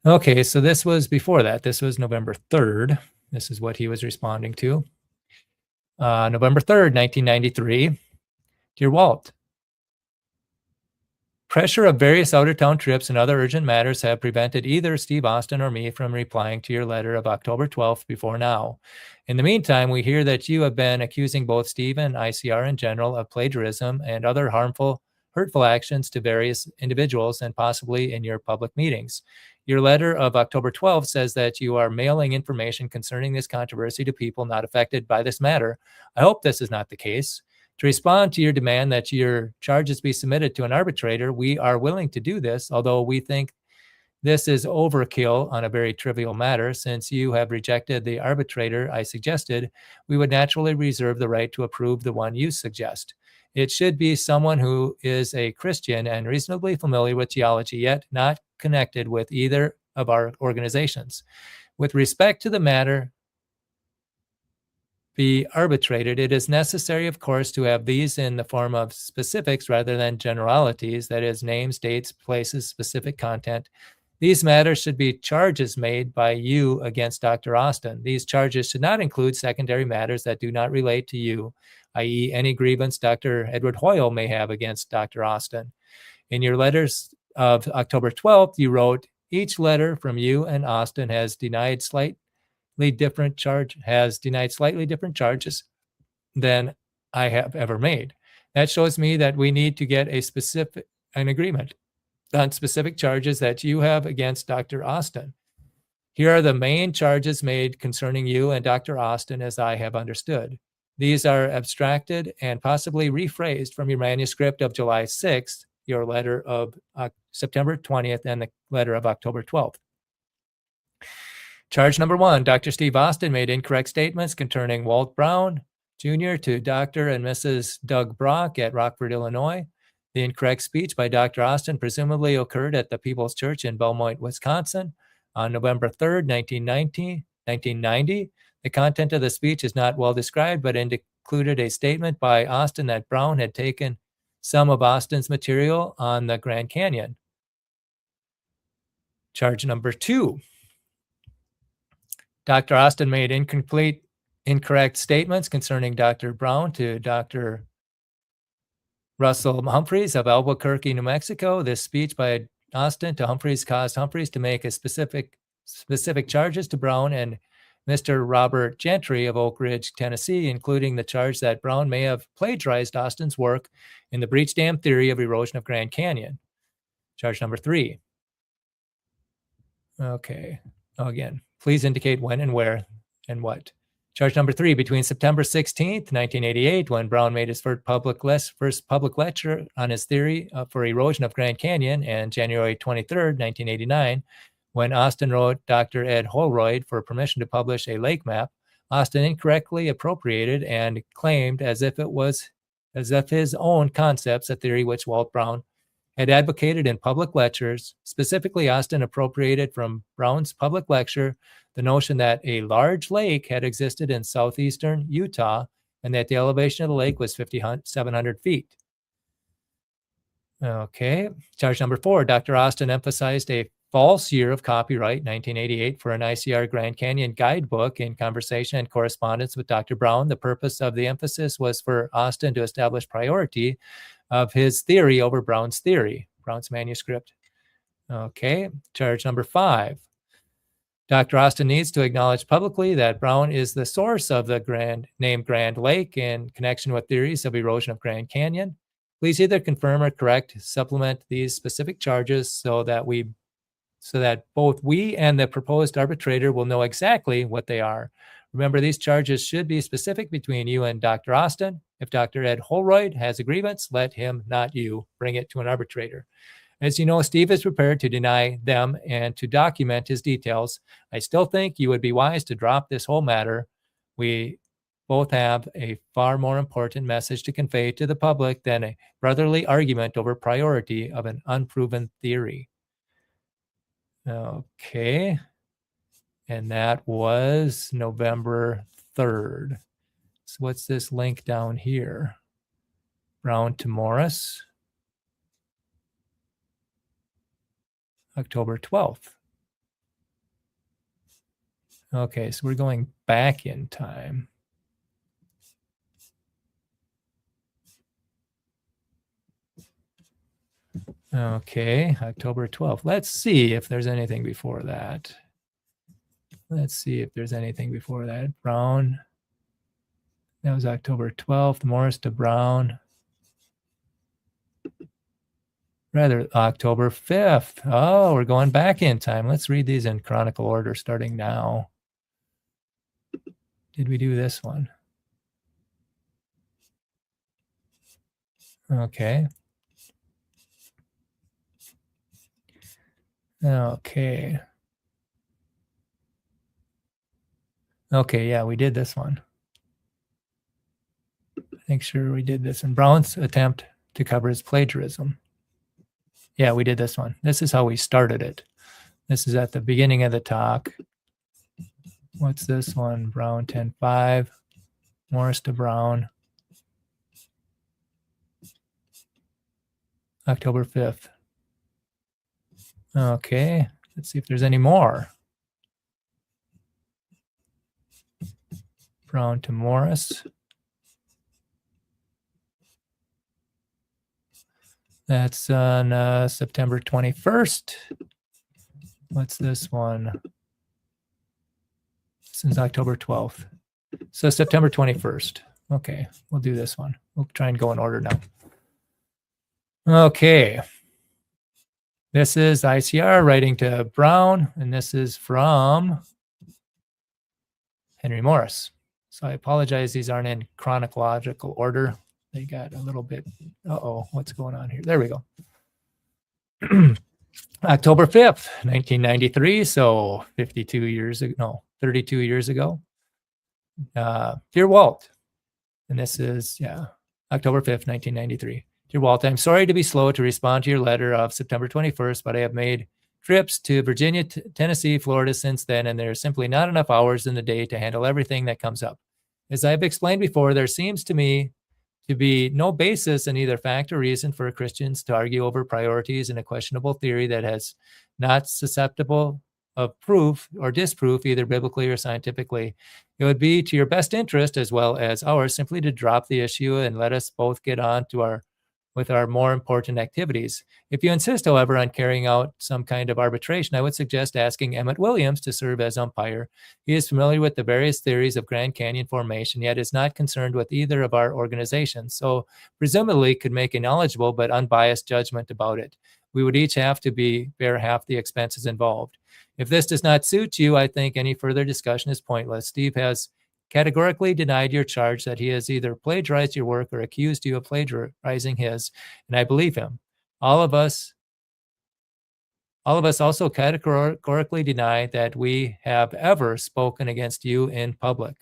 Okay, so this was before that. This was November 3rd. This is what he was responding to. November 3rd, 1993. Dear Walt, pressure of various out-of-town trips and other urgent matters have prevented either Steve Austin or me from replying to your letter of October 12th before now. In the meantime, we hear that you have been accusing both Steve and ICR in general of plagiarism and other harmful, hurtful actions to various individuals and possibly in your public meetings. Your letter of October 12th says that you are mailing information concerning this controversy to people not affected by this matter. I hope this is not the case. To respond to your demand that your charges be submitted to an arbitrator, we are willing to do this, although we think this is overkill on a very trivial matter. Since you have rejected the arbitrator I suggested, we would naturally reserve the right to approve the one you suggest. It should be someone who is a Christian and reasonably familiar with geology, yet not connected with either of our organizations. With respect to the matter be arbitrated, it is necessary, of course, to have these in the form of specifics rather than generalities, that is, names, dates, places, specific content. These matters should be charges made by you against Dr. Austin. These charges should not include secondary matters that do not relate to you, i.e., any grievance Dr. Edward Hoyle may have against Dr. Austin. In your letters of October 12th, you wrote, each letter from you and Austin has denied slightly different charges than I have ever made. That shows me that we need to get an agreement on specific charges that you have against Dr. Austin. Here are the main charges made concerning you and Dr. Austin as I have understood. These are abstracted and possibly rephrased from your manuscript of July 6th, your letter of September 20th, and the letter of October 12th. Charge number 1, Dr. Steve Austin made incorrect statements concerning Walt Brown Jr. to Dr. and Mrs. Doug Brock at Rockford, Illinois. The incorrect speech by Dr. Austin presumably occurred at the People's Church in Belmont, Wisconsin on November 3rd, 1990. The content of the speech is not well described, but included a statement by Austin that Brown had taken some of Austin's material on the Grand Canyon. Charge number 2. Dr. Austin made incorrect statements concerning Dr. Brown to Dr. Russell Humphreys of Albuquerque, New Mexico. This speech by Austin to Humphreys caused Humphreys to make a specific charges to Brown and Mr. Robert Gentry of Oak Ridge, Tennessee, including the charge that Brown may have plagiarized Austin's work in the breach dam theory of erosion of Grand Canyon. Charge number 3. Okay. Again, please indicate when and where and what. Charge number 3, between September 16th, 1988, when Brown made his first public lecture on his theory for erosion of Grand Canyon, and January 23rd, 1989, when Austin wrote Dr. Ed Holroyd for permission to publish a lake map, Austin incorrectly appropriated and claimed as if his own concepts, a theory which Walt Brown had advocated in public lectures. Specifically, Austin appropriated from Brown's public lecture the notion that a large lake had existed in southeastern Utah and that the elevation of the lake was 5,700 feet. Okay. Charge number 4, Dr. Austin emphasized a false year of copyright, 1988, for an ICR Grand Canyon guidebook in conversation and correspondence with Dr. Brown. The purpose of the emphasis was for Austin to establish priority of his theory over Brown's manuscript. Okay. Charge number 5. Dr. Austin needs to acknowledge publicly that Brown is the source of the named Grand Lake in connection with theories of erosion of Grand Canyon. Please either confirm or supplement these specific charges so that both we and the proposed arbitrator will know exactly what they are. Remember, these charges should be specific between you and Dr. Austin. If Dr. Ed Holroyd has a grievance, let him, not you, bring it to an arbitrator. As you know, Steve is prepared to deny them and to document his details. I still think you would be wise to drop this whole matter. We both have a far more important message to convey to the public than a brotherly argument over priority of an unproven theory. Okay. And that was November 3rd. So what's this link down here? Brown to Morris. October 12th. Okay, so we're going back in time. Okay, October 12th. Let's see if there's anything before that. Brown. That was October 12th. Morris to Brown. Rather, October 5th. Oh, we're going back in time. Let's read these in chronicle order starting now. Did we do this one? Okay. Okay, yeah, we did this one. Make sure we did this. And Brown's attempt to cover his plagiarism. Yeah, we did this one. This is how we started it. This is at the beginning of the talk. What's this one? Brown 10.5. Morris to Brown. October 5th. Okay, let's see if there's any more. Brown to Morris. That's on September 21st. What's this one? This is October 12th. So September 21st. Okay, we'll do this one. We'll try and go in order now. Okay. This is ICR writing to Brown, and this is from Henry Morris. So I apologize, these aren't in chronological order. They got a little bit, what's going on here? There we go. October 5th, 1993, so 32 years ago, no, 32 years ago. Dear Walt, and this is, October 5th, 1993. Dear Walt, I'm sorry to be slow to respond to your letter of September 21st, but I have made trips to Virginia, Tennessee, Florida since then, and there are simply not enough hours in the day to handle everything that comes up. As I've explained before, there seems to me to be no basis in either fact or reason for Christians to argue over priorities in a questionable theory that is not susceptible of proof or disproof, either biblically or scientifically. It would be to your best interest as well as ours simply to drop the issue and let us both get on to our more important activities. If you insist, however, on carrying out some kind of arbitration, I would suggest asking Emmett Williams to serve as umpire. He is familiar with the various theories of Grand Canyon formation, yet is not concerned with either of our organizations, so presumably could make a knowledgeable but unbiased judgment about it. We would each have to bear half the expenses involved. If this does not suit you, I think any further discussion is pointless. Steve has categorically denied your charge that he has either plagiarized your work or accused you of plagiarizing his, and I believe him. All of us also categorically deny that we have ever spoken against you in public.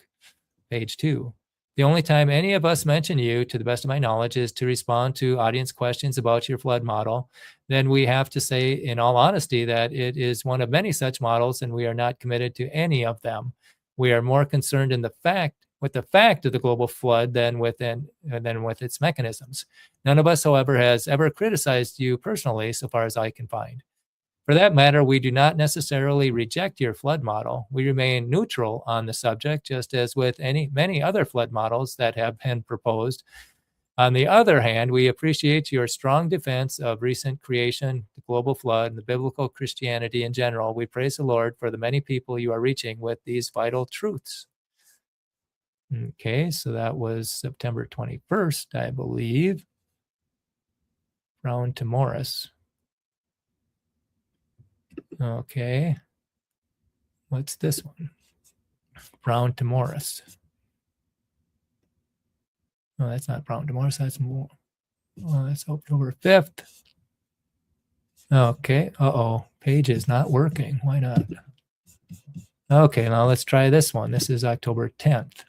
Page 2. The only time any of us mention you, to the best of my knowledge, is to respond to audience questions about your flood model. Then we have to say, in all honesty, that it is one of many such models, and we are not committed to any of them. We are more concerned with the fact of the global flood than with its mechanisms. None of us, however, has ever criticized you personally, so far as I can find. For that matter, we do not necessarily reject your flood model. We remain neutral on the subject, just as with many other flood models that have been proposed. On the other hand, we appreciate your strong defense of recent creation, the global flood, and the biblical Christianity in general. We praise the Lord for the many people you are reaching with these vital truths. Okay, so that was September 21st, I believe. Brown to Morris. Okay. What's this one? Brown to Morris. Oh, that's not Brown to Morris. That's more. Oh, that's October 5th. Okay. Uh-oh. Page is not working. Why not? Okay, now let's try this one. This is October 10th.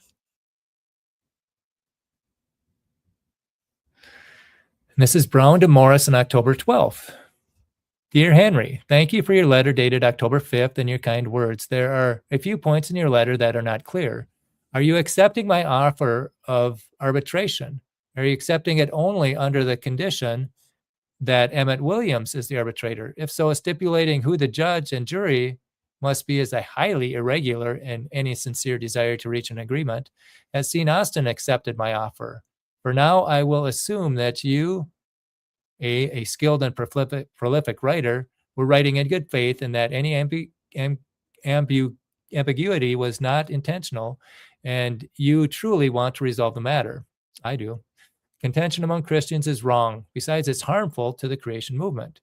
And this is Brown to Morris on October 12th. Dear Henry, thank you for your letter dated October 5th and your kind words. There are a few points in your letter that are not clear. Are you accepting my offer of arbitration? Are you accepting it only under the condition that Emmett Williams is the arbitrator? If so, stipulating who the judge and jury must be is a highly irregular in any sincere desire to reach an agreement. Has Sean Austin accepted my offer? For now, I will assume that you, a skilled and prolific writer, were writing in good faith and that any ambiguity was not intentional, and you truly want to resolve the matter. I do. Contention among Christians is wrong. Besides, it's harmful to the creation movement.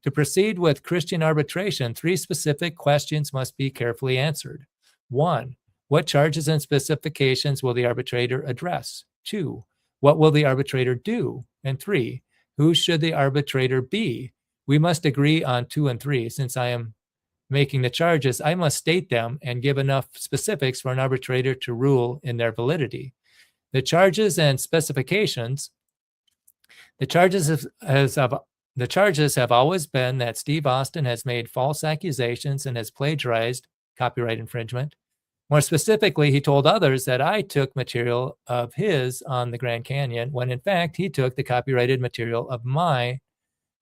To proceed with Christian arbitration, 3 specific questions must be carefully answered. 1, what charges and specifications will the arbitrator address? 2, what will the arbitrator do? And 3, who should the arbitrator be? We must agree on 2 and 3. Since I am making the charges, I must state them and give enough specifics for an arbitrator to rule in their validity. The charges and specifications, the charges have always been that Steve Austin has made false accusations and has plagiarized copyright infringement. More specifically, he told others that I took material of his on the Grand Canyon, when in fact he took the copyrighted material of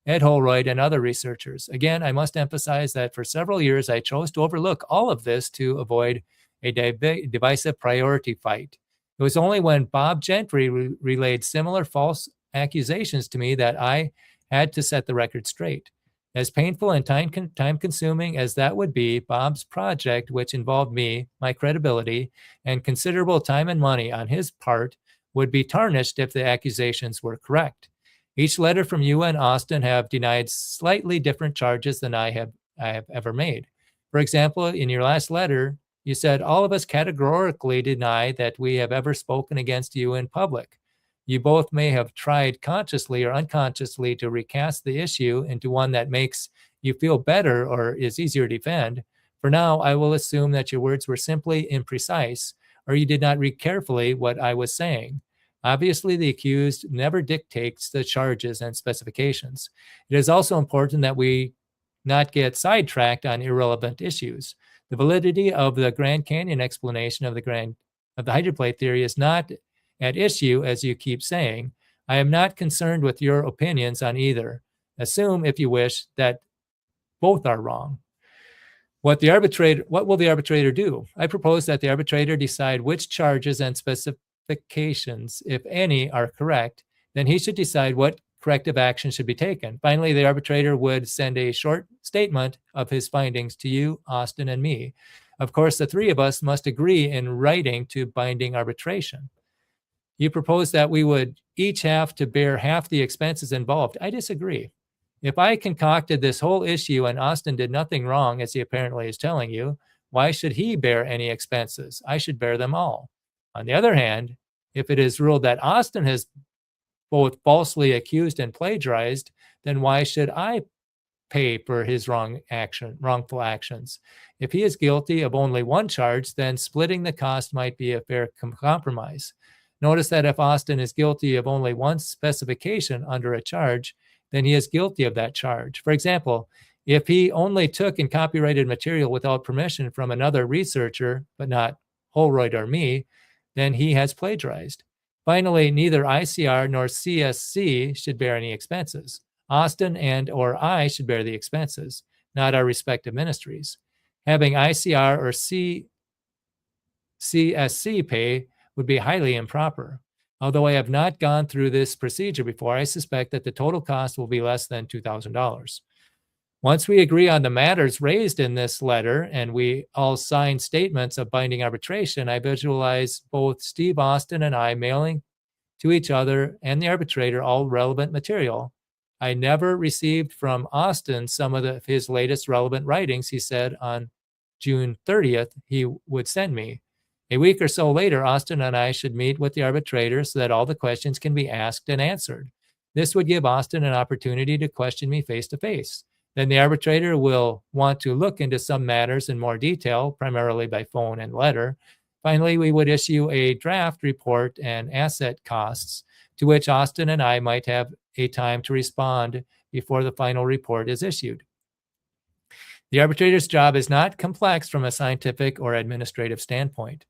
Ed Holroyd, and other researchers. Again, I must emphasize that for several years I chose to overlook all of this to avoid a divisive priority fight. It was only when Bob Gentry relayed similar false accusations to me that I had to set the record straight. As painful and time-consuming as that would be, Bob's project, which involved me, my credibility, and considerable time and money on his part, would be tarnished if the accusations were correct. Each letter from you and Austin have denied slightly different charges than I have ever made. For example, in your last letter, you said, all of us categorically deny that we have ever spoken against you in public. You both may have tried consciously or unconsciously to recast the issue into one that makes you feel better or is easier to defend. For now, I will assume that your words were simply imprecise, or you did not read carefully what I was saying. Obviously, the accused never dictates the charges and specifications. It is also important that we not get sidetracked on irrelevant issues. The validity of the Grand Canyon explanation of the hydroplate theory is not at issue, as you keep saying. I am not concerned with your opinions on either. Assume, if you wish, that both are wrong. What will the arbitrator do? I propose that the arbitrator decide which charges and specifications, if any, are correct. Then he should decide what corrective action should be taken. Finally, the arbitrator would send a short statement of his findings to you, Austin, and me. Of course, the three of us must agree in writing to binding arbitration. You propose that we would each have to bear half the expenses involved. I disagree. If I concocted this whole issue and Austin did nothing wrong, as he apparently is telling you, why should he bear any expenses? I should bear them all. On the other hand, if it is ruled that Austin has both falsely accused and plagiarized, then why should I pay for his wrongful actions? If he is guilty of only one charge, then splitting the cost might be a fair compromise. Notice that if Austin is guilty of only one specification under a charge, then he is guilty of that charge. For example, if he only took and copyrighted material without permission from another researcher, but not Holroyd or me, then he has plagiarized. Finally, neither ICR nor CSC should bear any expenses. Austin and or I should bear the expenses, not our respective ministries. Having ICR or CSC pay would be highly improper. Although I have not gone through this procedure before, I suspect that the total cost will be less than $2,000. Once we agree on the matters raised in this letter and we all sign statements of binding arbitration, I visualize both Steve Austin and I mailing to each other and the arbitrator all relevant material. I never received from Austin some of his latest relevant writings. He said on June 30th he would send me. A week or so later, Austin and I should meet with the arbitrator so that all the questions can be asked and answered. This would give Austin an opportunity to question me face to face. Then the arbitrator will want to look into some matters in more detail, primarily by phone and letter. Finally, we would issue a draft report and asset costs to which Austin and I might have a time to respond before the final report is issued. The arbitrator's job is not complex from a scientific or administrative standpoint.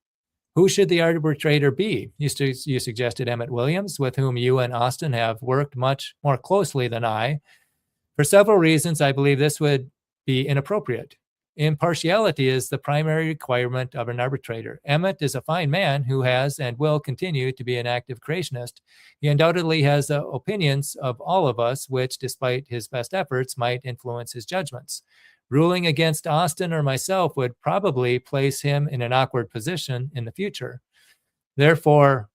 Who should the arbitrator be? You suggested Emmett Williams, with whom you and Austin have worked much more closely than I. For several reasons, I believe this would be inappropriate. Impartiality is the primary requirement of an arbitrator. Emmett is a fine man who has and will continue to be an active creationist. He undoubtedly has opinions of all of us, which, despite his best efforts, might influence his judgments. Ruling against Austin or myself would probably place him in an awkward position in the future. Therefore,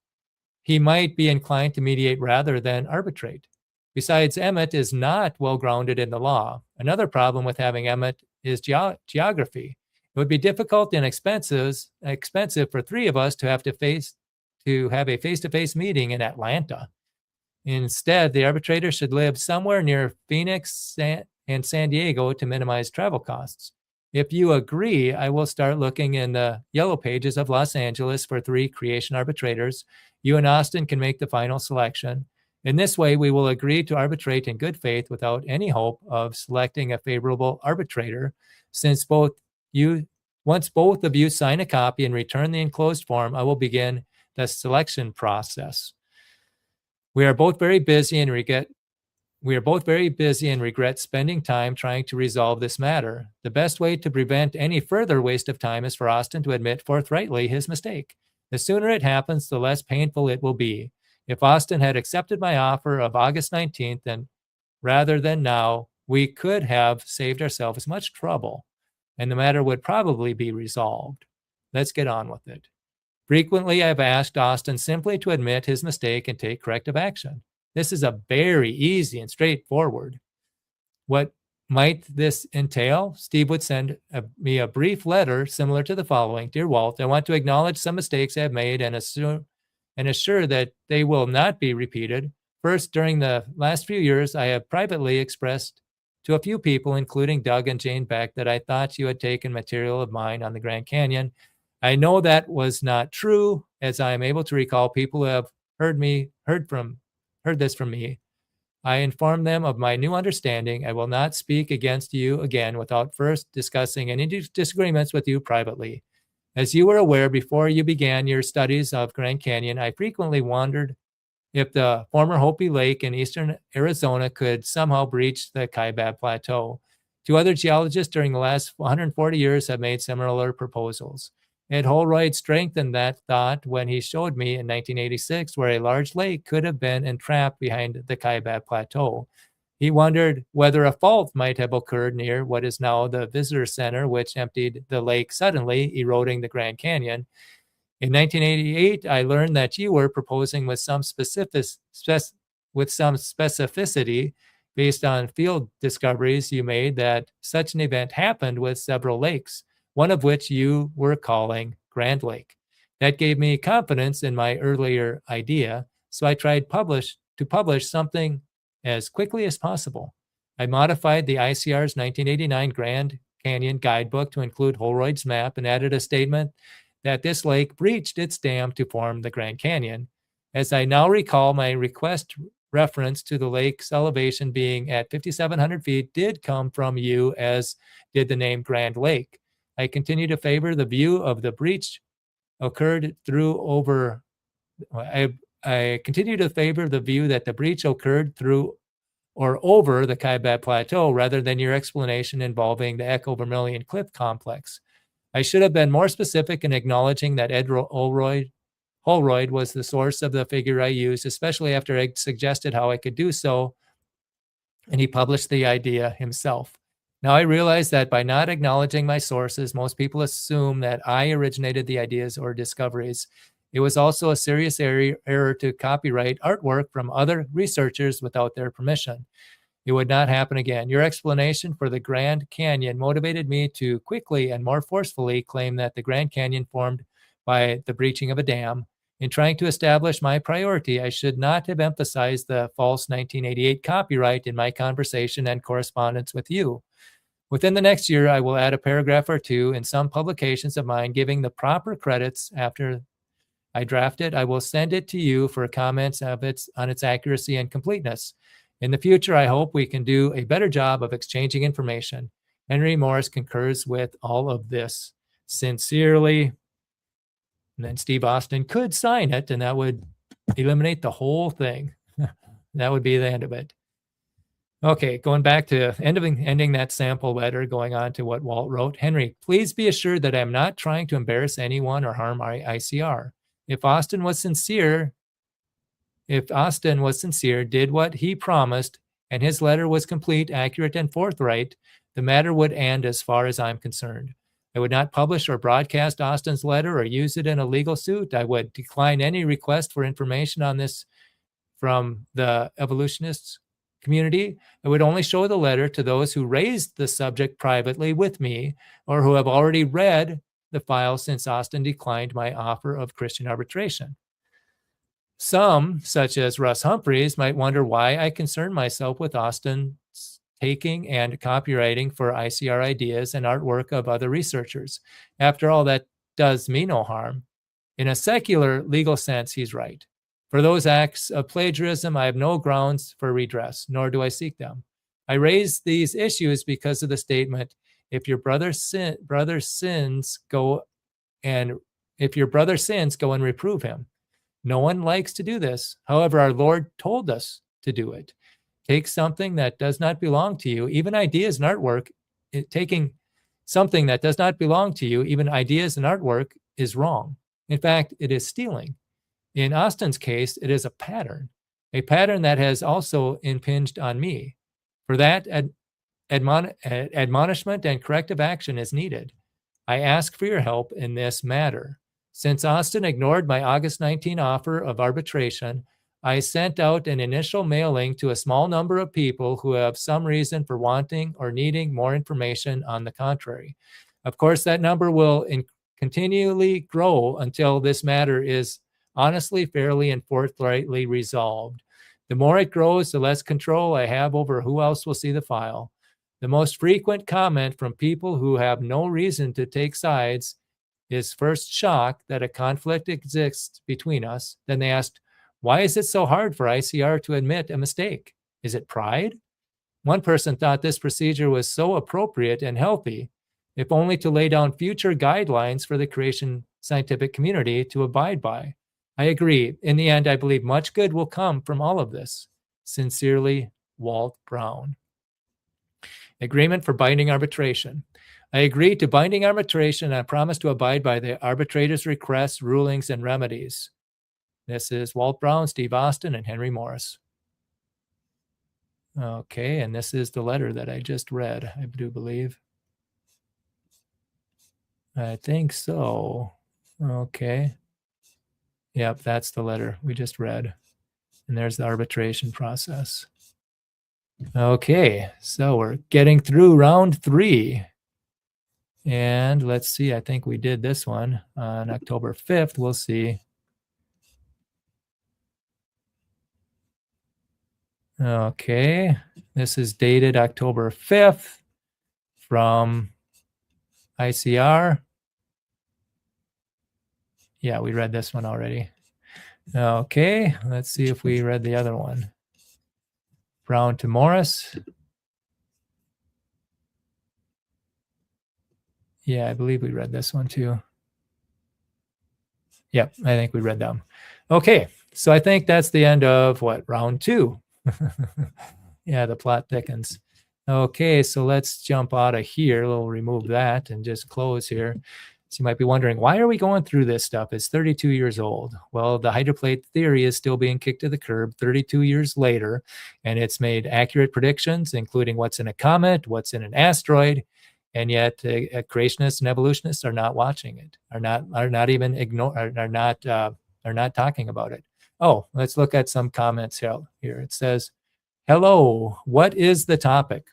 he might be inclined to mediate rather than arbitrate. Besides, Emmett is not well grounded in the law. Another problem with having Emmett is geography. It would be difficult and expensive for three of us to have a face-to-face meeting in Atlanta. Instead, the arbitrator should live somewhere near Phoenix and San Diego to minimize travel costs. If you agree, I will start looking in the yellow pages of Los Angeles for 3 creation arbitrators. You and Austin can make the final selection. In this way, we will agree to arbitrate in good faith without any hope of selecting a favorable arbitrator. Once both of you sign a copy and return the enclosed form, I will begin the selection process. We are both very busy and regret spending time trying to resolve this matter. The best way to prevent any further waste of time is for Austin to admit forthrightly his mistake. The sooner it happens, the less painful it will be. If Austin had accepted my offer of August 19th, then rather than now, we could have saved ourselves much trouble, and the matter would probably be resolved. Let's get on with it. Frequently, I've asked Austin simply to admit his mistake and take corrective action. This is a very easy and straightforward. What might this entail? Steve would send me a brief letter similar to the following. Dear Walt, I want to acknowledge some mistakes I have made and assure that they will not be repeated. First, during the last few years, I have privately expressed to a few people, including Doug and Jane Beck, that I thought you had taken material of mine on the Grand Canyon. I know that was not true, as I am able to recall people who have heard this from me. I informed them of my new understanding. I will not speak against you again without first discussing any disagreements with you privately. As you were aware, before you began your studies of Grand Canyon, I frequently wondered if the former Hopi Lake in eastern Arizona could somehow breach the Kaibab Plateau. Two other geologists during the last 140 years have made similar proposals. Ed Holroyd strengthened that thought when he showed me in 1986 where a large lake could have been entrapped behind the Kaibab Plateau. He wondered whether a fault might have occurred near what is now the visitor center, which emptied the lake suddenly, eroding the Grand Canyon. In 1988, I learned that you were proposing with some specificity based on field discoveries you made that such an event happened with several lakes, one of which you were calling Grand Lake. That gave me confidence in my earlier idea, so I tried to publish something as quickly as possible. I modified the ICR's 1989 Grand Canyon guidebook to include Holroyd's map and added a statement that this lake breached its dam to form the Grand Canyon. As I now recall, my request reference to the lake's elevation being at 5,700 feet did come from you, as did the name Grand Lake. I continue to favor the view of the breach occurred through over. I continue to favor the view that the breach occurred through or over the Kaibab Plateau rather than your explanation involving the Echo Vermilion Cliff Complex. I should have been more specific in acknowledging that Ed Holroyd was the source of the figure I used, especially after I suggested how I could do so, and he published the idea himself. Now I realize that by not acknowledging my sources, most people assume that I originated the ideas or discoveries. It was also a serious error to copyright artwork from other researchers without their permission. It would not happen again. Your explanation for the Grand Canyon motivated me to quickly and more forcefully claim that the Grand Canyon formed by the breaching of a dam. In trying to establish my priority, I should not have emphasized the false 1988 copyright in my conversation and correspondence with you. Within the next year, I will add a paragraph or two in some publications of mine giving the proper credits after I draft it. I will send it to you for comments on its accuracy and completeness. In the future, I hope we can do a better job of exchanging information. Henry Morris concurs with all of this. Sincerely. And then Steve Austin could sign it, and that would eliminate the whole thing. That would be the end of it. Okay, going back to ending that sample letter, going on to what Walt wrote. Henry, please be assured that I am not trying to embarrass anyone or harm ICR. If Austin was sincere, did what he promised, and his letter was complete, accurate, and forthright, the matter would end as far as I'm concerned. I would not publish or broadcast Austin's letter or use it in a legal suit. I would decline any request for information on this from the evolutionists community. I would only show the letter to those who raised the subject privately with me or who have already read the file since Austin declined my offer of Christian arbitration. Some, such as Russ Humphreys, might wonder why I concern myself with Austin's taking and copywriting for ICR ideas and artwork of other researchers. After all, that does me no harm. In a secular legal sense, he's right. For those acts of plagiarism, I have no grounds for redress, nor do I seek them. I raise these issues because of the statement, if your brother sins, go and reprove him. No one likes to do this. However, our Lord told us to do it. Take something that does not belong to you, even ideas and artwork. Taking something that does not belong to you, even ideas and artwork, is wrong. In fact, it is stealing. In Austin's case, it is a pattern that has also impinged on me. For that, admonishment and corrective action is needed. I ask for your help in this matter. Since Austin ignored my August 19 offer of arbitration, I sent out an initial mailing to a small number of people who have some reason for wanting or needing more information on the contrary. Of course, that number will continually grow until this matter is honestly, fairly, and forthrightly resolved. The more it grows, the less control I have over who else will see the file. The most frequent comment from people who have no reason to take sides is first shock that a conflict exists between us. Then they asked, why is it so hard for ICR to admit a mistake? Is it pride? One person thought this procedure was so appropriate and healthy, if only to lay down future guidelines for the creation scientific community to abide by. I agree. In the end, I believe much good will come from all of this. Sincerely, Walt Brown. Agreement for binding arbitration. I agree to binding arbitration and promise to abide by the arbitrator's requests, rulings, and remedies. This is Walt Brown, Steve Austin, and Henry Morris. Okay, and this is the letter that I just read, I do believe. I think so. Okay. Yep, that's the letter we just read. And there's the arbitration process. Okay, so we're getting through round 3. And let's see, I think we did this one on October 5th. We'll see. Okay, this is dated October 5th from ICR. Yeah, we read this one already. Okay, let's see if we read the other one. Brown to Morris. Yeah, I believe we read this one too. Yep, I think we read them. Okay, so I think that's the end of what, round 2. Yeah, the plot thickens. Okay, so let's jump out of here. We'll remove that and just close here. So you might be wondering, why are we going through this stuff? It's 32 years old. Well, the hydroplate theory is still being kicked to the curb 32 years later, and it's made accurate predictions, including what's in a comet, what's in an asteroid, and yet creationists and evolutionists are not watching it, are not even are not talking about it. Oh, let's look at some comments here. It says, "Hello, what is the topic?"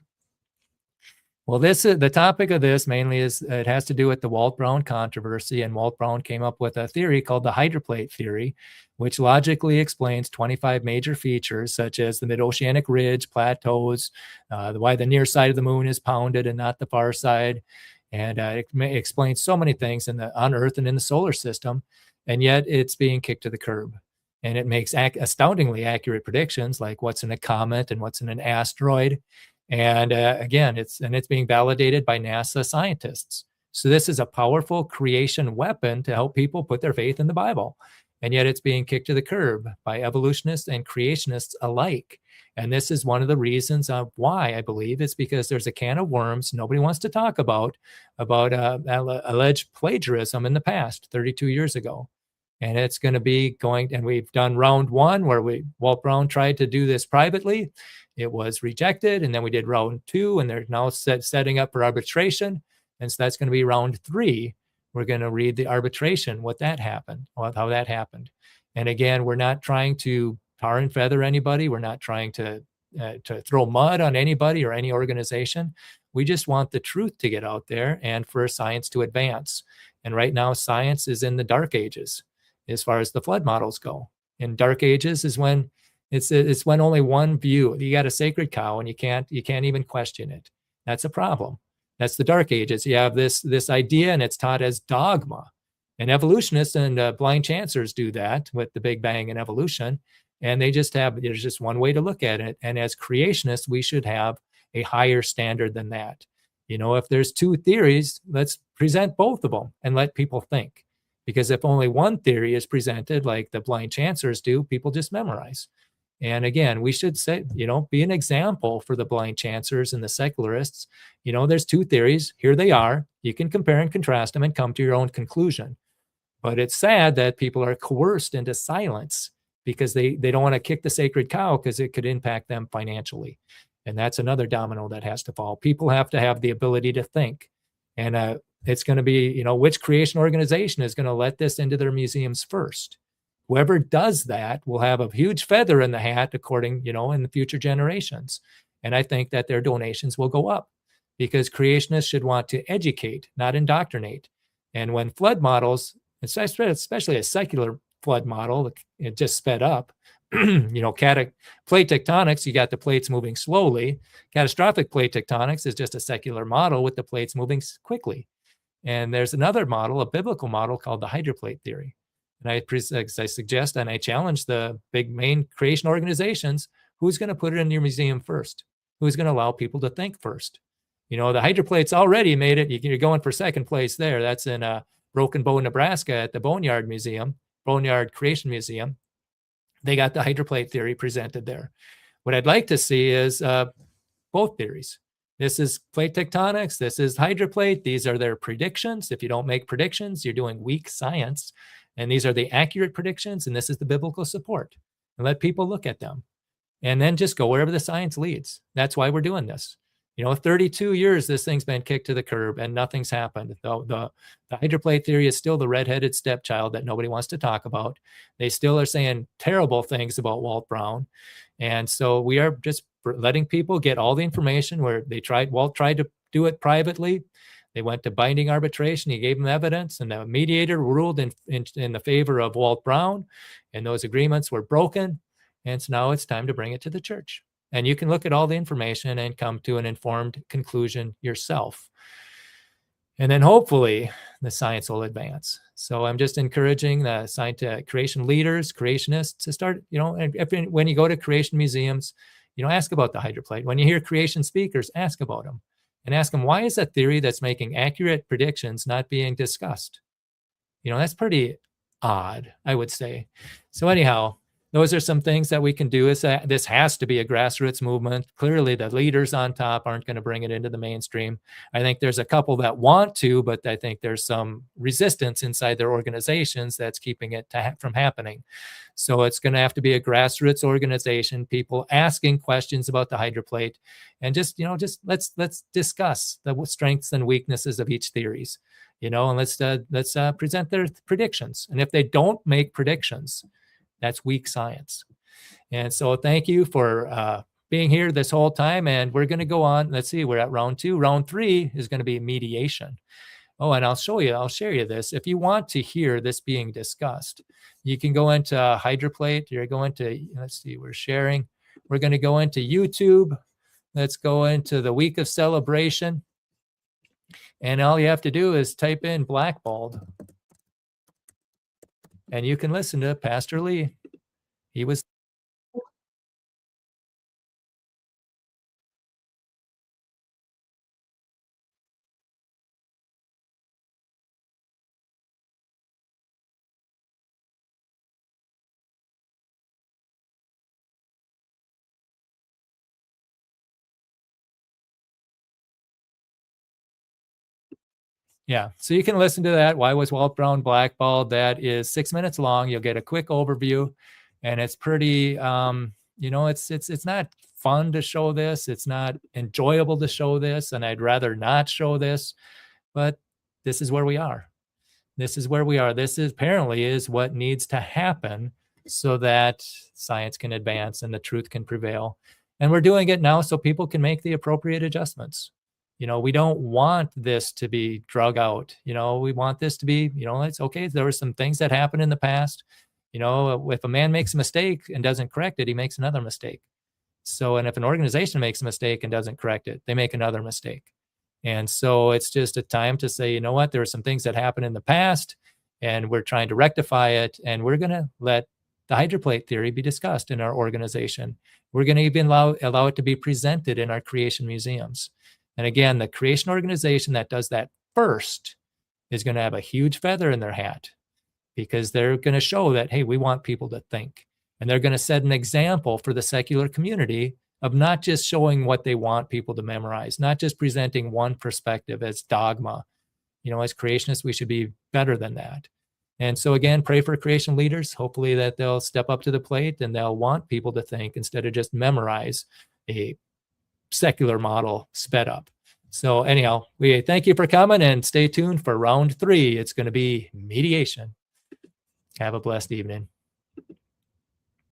Well, this is the topic of this mainly is it has to do with the Walt Brown controversy, and Walt Brown came up with a theory called the hydroplate theory, which logically explains 25 major features such as the mid-oceanic ridge, plateaus, why the near side of the moon is pounded and not the far side, and it explains so many things on Earth and in the solar system, and yet it's being kicked to the curb. And it makes astoundingly accurate predictions like what's in a comet and what's in an asteroid. And again, it's being validated by NASA scientists. So this is a powerful creation weapon to help people put their faith in the Bible. And yet it's being kicked to the curb by evolutionists and creationists alike. And this is one of the reasons of why I believe it's because there's a can of worms nobody wants to talk about alleged plagiarism in the past, 32 years ago. And it's going to be going, and we've done round 1 where Walt Brown tried to do this privately. It was rejected. And then we did round 2, and they're now setting up for arbitration. And so that's going to be round 3. We're going to read the arbitration, how that happened. And again, we're not trying to tar and feather anybody. We're not trying to throw mud on anybody or any organization. We just want the truth to get out there and for science to advance. And right now, science is in the dark ages as far as the flood models go. In dark ages is when it's when only one view. You got a sacred cow and you can't even question it. That's a problem. That's the dark ages. You have this idea and it's taught as dogma. And evolutionists and blind chancers do that with the Big Bang and evolution. And there's just one way to look at it. And as creationists, we should have a higher standard than that. If there's 2 theories, let's present both of them and let people think. Because if only one theory is presented, like the blind chancers do, people just memorize. And again, we should say, be an example for the blind chancers and the secularists. There's 2 theories. Here they are. You can compare and contrast them and come to your own conclusion. But it's sad that people are coerced into silence because they don't want to kick the sacred cow because it could impact them financially. And that's another domino that has to fall. People have to have the ability to think. And it's going to be, which creation organization is going to let this into their museums first? Whoever does that will have a huge feather in the hat, according, in the future generations. And I think that their donations will go up because creationists should want to educate, not indoctrinate. And when flood models, especially a secular flood model, it just sped up. Plate tectonics, you got the plates moving slowly. Catastrophic plate tectonics is just a secular model with the plates moving quickly. And there's another model, a biblical model called the hydroplate theory. And I suggest and I challenge the big main creation organizations, who's going to put it in your museum first? Who's going to allow people to think first? The hydroplates already made it. You're going for second place there. That's in Broken Bow, Nebraska at the Boneyard Creation Museum. They got the hydroplate theory presented there. What I'd like to see is both theories. This is plate tectonics. This is hydroplate. These are their predictions. If you don't make predictions, you're doing weak science. And these are the accurate predictions. And this is the biblical support. And let people look at them and then just go wherever the science leads. That's why we're doing this. 32 years, this thing's been kicked to the curb and nothing's happened. The hydroplate theory is still the redheaded stepchild that nobody wants to talk about. They still are saying terrible things about Walt Brown. And so we are just letting people get all the information where Walt tried to do it privately. They went to binding arbitration. He gave them evidence, and the mediator ruled in the favor of Walt Brown, and those agreements were broken. And so now it's time to bring it to the church. And you can look at all the information and come to an informed conclusion yourself. And then hopefully the science will advance. So I'm just encouraging the scientific creation leaders, creationists to start, when you go to creation museums, ask about the hydroplate. When you hear creation speakers, ask about them and ask them, why is a theory that's making accurate predictions not being discussed? That's pretty odd, I would say. So anyhow, those are some things that we can do. This has to be a grassroots movement. Clearly, the leaders on top aren't going to bring it into the mainstream. I think there's a couple that want to, but I think there's some resistance inside their organizations that's keeping it from happening. So it's going to have to be a grassroots organization, people asking questions about the hydroplate, and just let's discuss the strengths and weaknesses of each theories, and let's present their predictions. And if they don't make predictions, that's weak science. And so thank you for being here this whole time. And we're going to go on. Let's see, we're at round 2. Round 3 is going to be mediation. Oh, and I'll share you this. If you want to hear this being discussed, you can go into hydroplate. You're going to, let's see, we're sharing. We're going to go into YouTube. Let's go into the week of celebration. And all you have to do is type in blackballed. And you can listen to Pastor Lee. He was. Yeah, so you can listen to that. Why was Walt Brown blackballed? That is 6 minutes long. You'll get a quick overview, and it's pretty. It's not fun to show this. It's not enjoyable to show this, and I'd rather not show this. But this is where we are. This is where we are. This is apparently is what needs to happen so that science can advance and the truth can prevail. And we're doing it now so people can make the appropriate adjustments. We don't want this to be drug out. We want this to be, it's okay. There were some things that happened in the past. If a man makes a mistake and doesn't correct it, he makes another mistake. So, and if an organization makes a mistake and doesn't correct it, they make another mistake. And so it's just a time to say, you know what, there are some things that happened in the past and we're trying to rectify it. And we're going to let the hydroplate theory be discussed in our organization. We're going to even allow it to be presented in our creation museums. And again, the creation organization that does that first is going to have a huge feather in their hat because they're going to show that, hey, we want people to think. And they're going to set an example for the secular community of not just showing what they want people to memorize, not just presenting one perspective as dogma. As creationists, we should be better than that. And so again, pray for creation leaders. Hopefully that they'll step up to the plate and they'll want people to think instead of just memorize a secular model sped up. So anyhow, we thank you for coming and stay tuned for round 3. It's going to be mediation. Have a blessed evening.